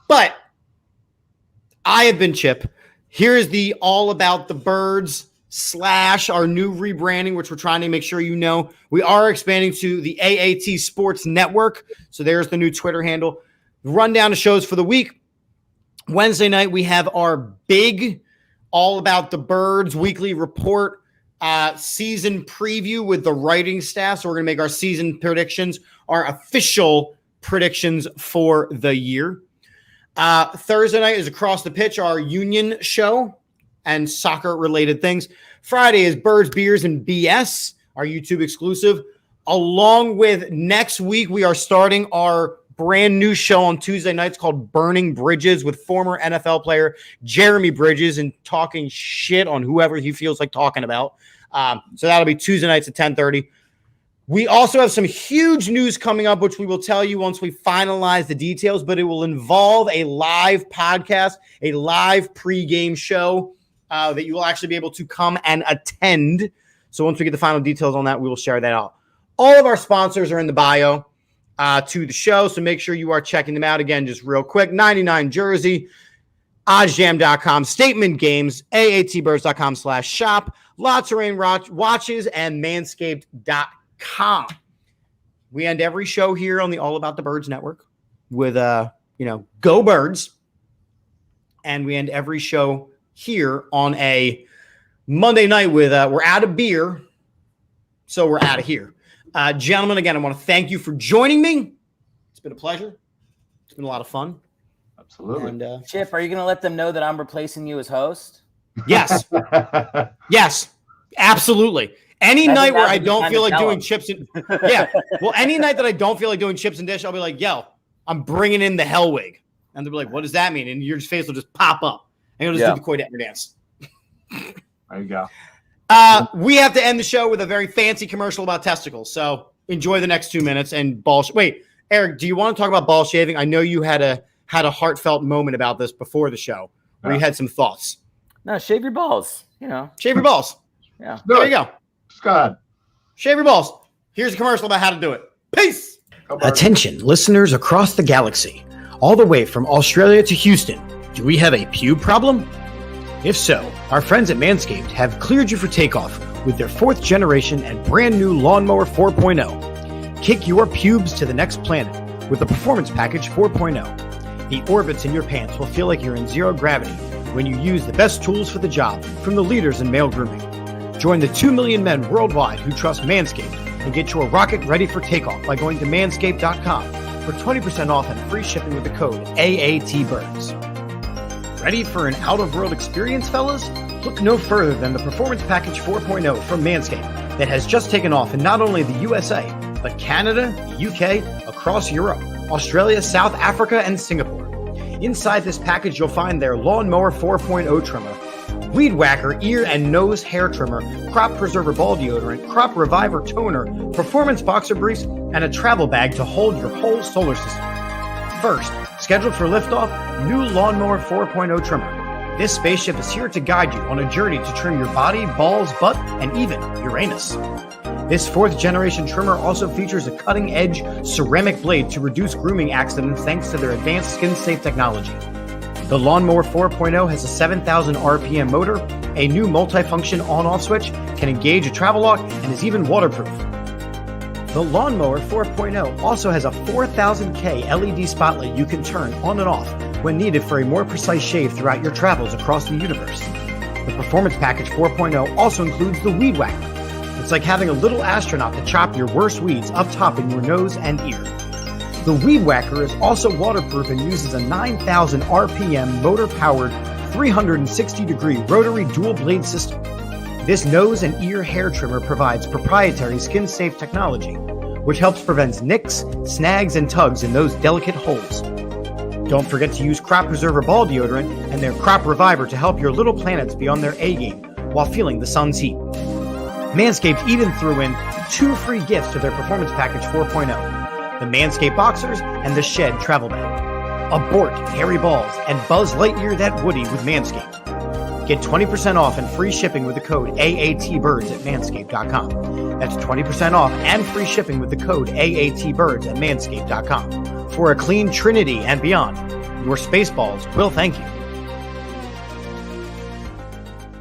[SPEAKER 3] But I have been Chip. Here is the All About the Birds / our new rebranding, which we're trying to make sure you know. We are expanding to the AAT Sports Network. So there's the new Twitter handle. Rundown of shows for the week. Wednesday night, we have our big All About the Birds weekly report, season preview with the writing staff. So we're going to make our season predictions, our official predictions for the year. Thursday night is Across the Pitch, our union show and soccer-related things. Friday is Birds, Beers, and BS, our YouTube exclusive. Along with next week, we are starting our brand new show on Tuesday nights called Burning Bridges with former NFL player Jeremy Bridges and talking shit on whoever he feels like talking about. So that'll be Tuesday nights at 10:30. We also have some huge news coming up, which we will tell you once we finalize the details, but it will involve a live podcast, a live pregame show that you will actually be able to come and attend. So once we get the final details on that, we will share that out. All of our sponsors are in the bio to the show, so make sure you are checking them out. Again, just real quick, 99 Jersey, oddsjam.com, Statement Games, aatbirds.com/shop, Lots of Rain Watches, and manscaped.com. We end every show here on the All About the Birds Network with, Go Birds. And we end every show here on a Monday night with, we're out of beer, so we're out of here. Gentlemen, again, I want to thank you for joining me. It's been a pleasure. It's been a lot of fun.
[SPEAKER 2] Absolutely.
[SPEAKER 4] And, Chip, are you going to let them know that I'm replacing you as host?
[SPEAKER 3] Yes. Yes, absolutely. Any night where I don't feel like doing chips and any night that I don't feel like doing chips and dish, I'll be like, yo, I'm bringing in the Hellwig. And they'll be like, what does that mean? And your face will just pop up. And you'll just do the Koi Dapper dance.
[SPEAKER 2] There you go.
[SPEAKER 3] We have to end the show with a very fancy commercial about testicles. So enjoy the next 2 minutes and wait, Eric, do you want to talk about ball shaving? I know you had a heartfelt moment about this before the show where you had some thoughts.
[SPEAKER 4] No, shave your balls.
[SPEAKER 3] Shave your balls.
[SPEAKER 4] Yeah.
[SPEAKER 3] There you go.
[SPEAKER 2] Just go ahead.
[SPEAKER 3] Shave your balls. Here's a commercial about how to do it. Peace.
[SPEAKER 7] Attention, listeners across the galaxy, all the way from Australia to Houston. Do we have a pube problem? If so, our friends at Manscaped have cleared you for takeoff with their 4th generation and brand new Lawnmower 4.0. Kick your pubes to the next planet with the Performance Package 4.0. The orbits in your pants will feel like you're in zero gravity when you use the best tools for the job from the leaders in male grooming. Join the 2 million men worldwide who trust Manscaped and get your rocket ready for takeoff by going to manscaped.com for 20% off and free shipping with the code AATBirds. Ready for an out-of-world experience, fellas? Look no further than the Performance Package 4.0 from Manscaped that has just taken off in not only the USA, but Canada, the UK, across Europe, Australia, South Africa, and Singapore. Inside this package, you'll find their Lawnmower 4.0 trimmer, Weed Whacker ear and nose hair trimmer, Crop Preserver ball deodorant, Crop Reviver toner, Performance boxer briefs, and a travel bag to hold your whole solar system. First, scheduled for liftoff, new Lawnmower 4.0 trimmer. This spaceship is here to guide you on a journey to trim your body, balls, butt, and even Uranus. This 4th generation trimmer also features a cutting-edge ceramic blade to reduce grooming accidents thanks to their advanced skin-safe technology. The Lawnmower 4.0 has a 7,000 RPM motor, a new multifunction on-off switch, can engage a travel lock, and is even waterproof. The Lawnmower 4.0 also has a 4000K LED spotlight you can turn on and off when needed for a more precise shave throughout your travels across the universe. The Performance Package 4.0 also includes the Weed Whacker. It's like having a little astronaut to chop your worst weeds up top in your nose and ear. The Weed Whacker is also waterproof and uses a 9,000 RPM motor-powered 360-degree rotary dual-blade system. This nose and ear hair trimmer provides proprietary skin-safe technology, which helps prevent nicks, snags, and tugs in those delicate holes. Don't forget to use Crop Preserver ball deodorant and their Crop Reviver to help your little planets be on their A-game while feeling the sun's heat. Manscaped even threw in 2 free gifts to their Performance Package 4.0. The Manscaped Boxers, and the Shed Travel Bag. Abort hairy balls and Buzz Lightyear that Woody with Manscaped. Get 20% off and free shipping with the code AATBirds at manscaped.com. That's 20% off and free shipping with the code AATBirds at manscaped.com. For a clean trinity and beyond, your Spaceballs will thank you.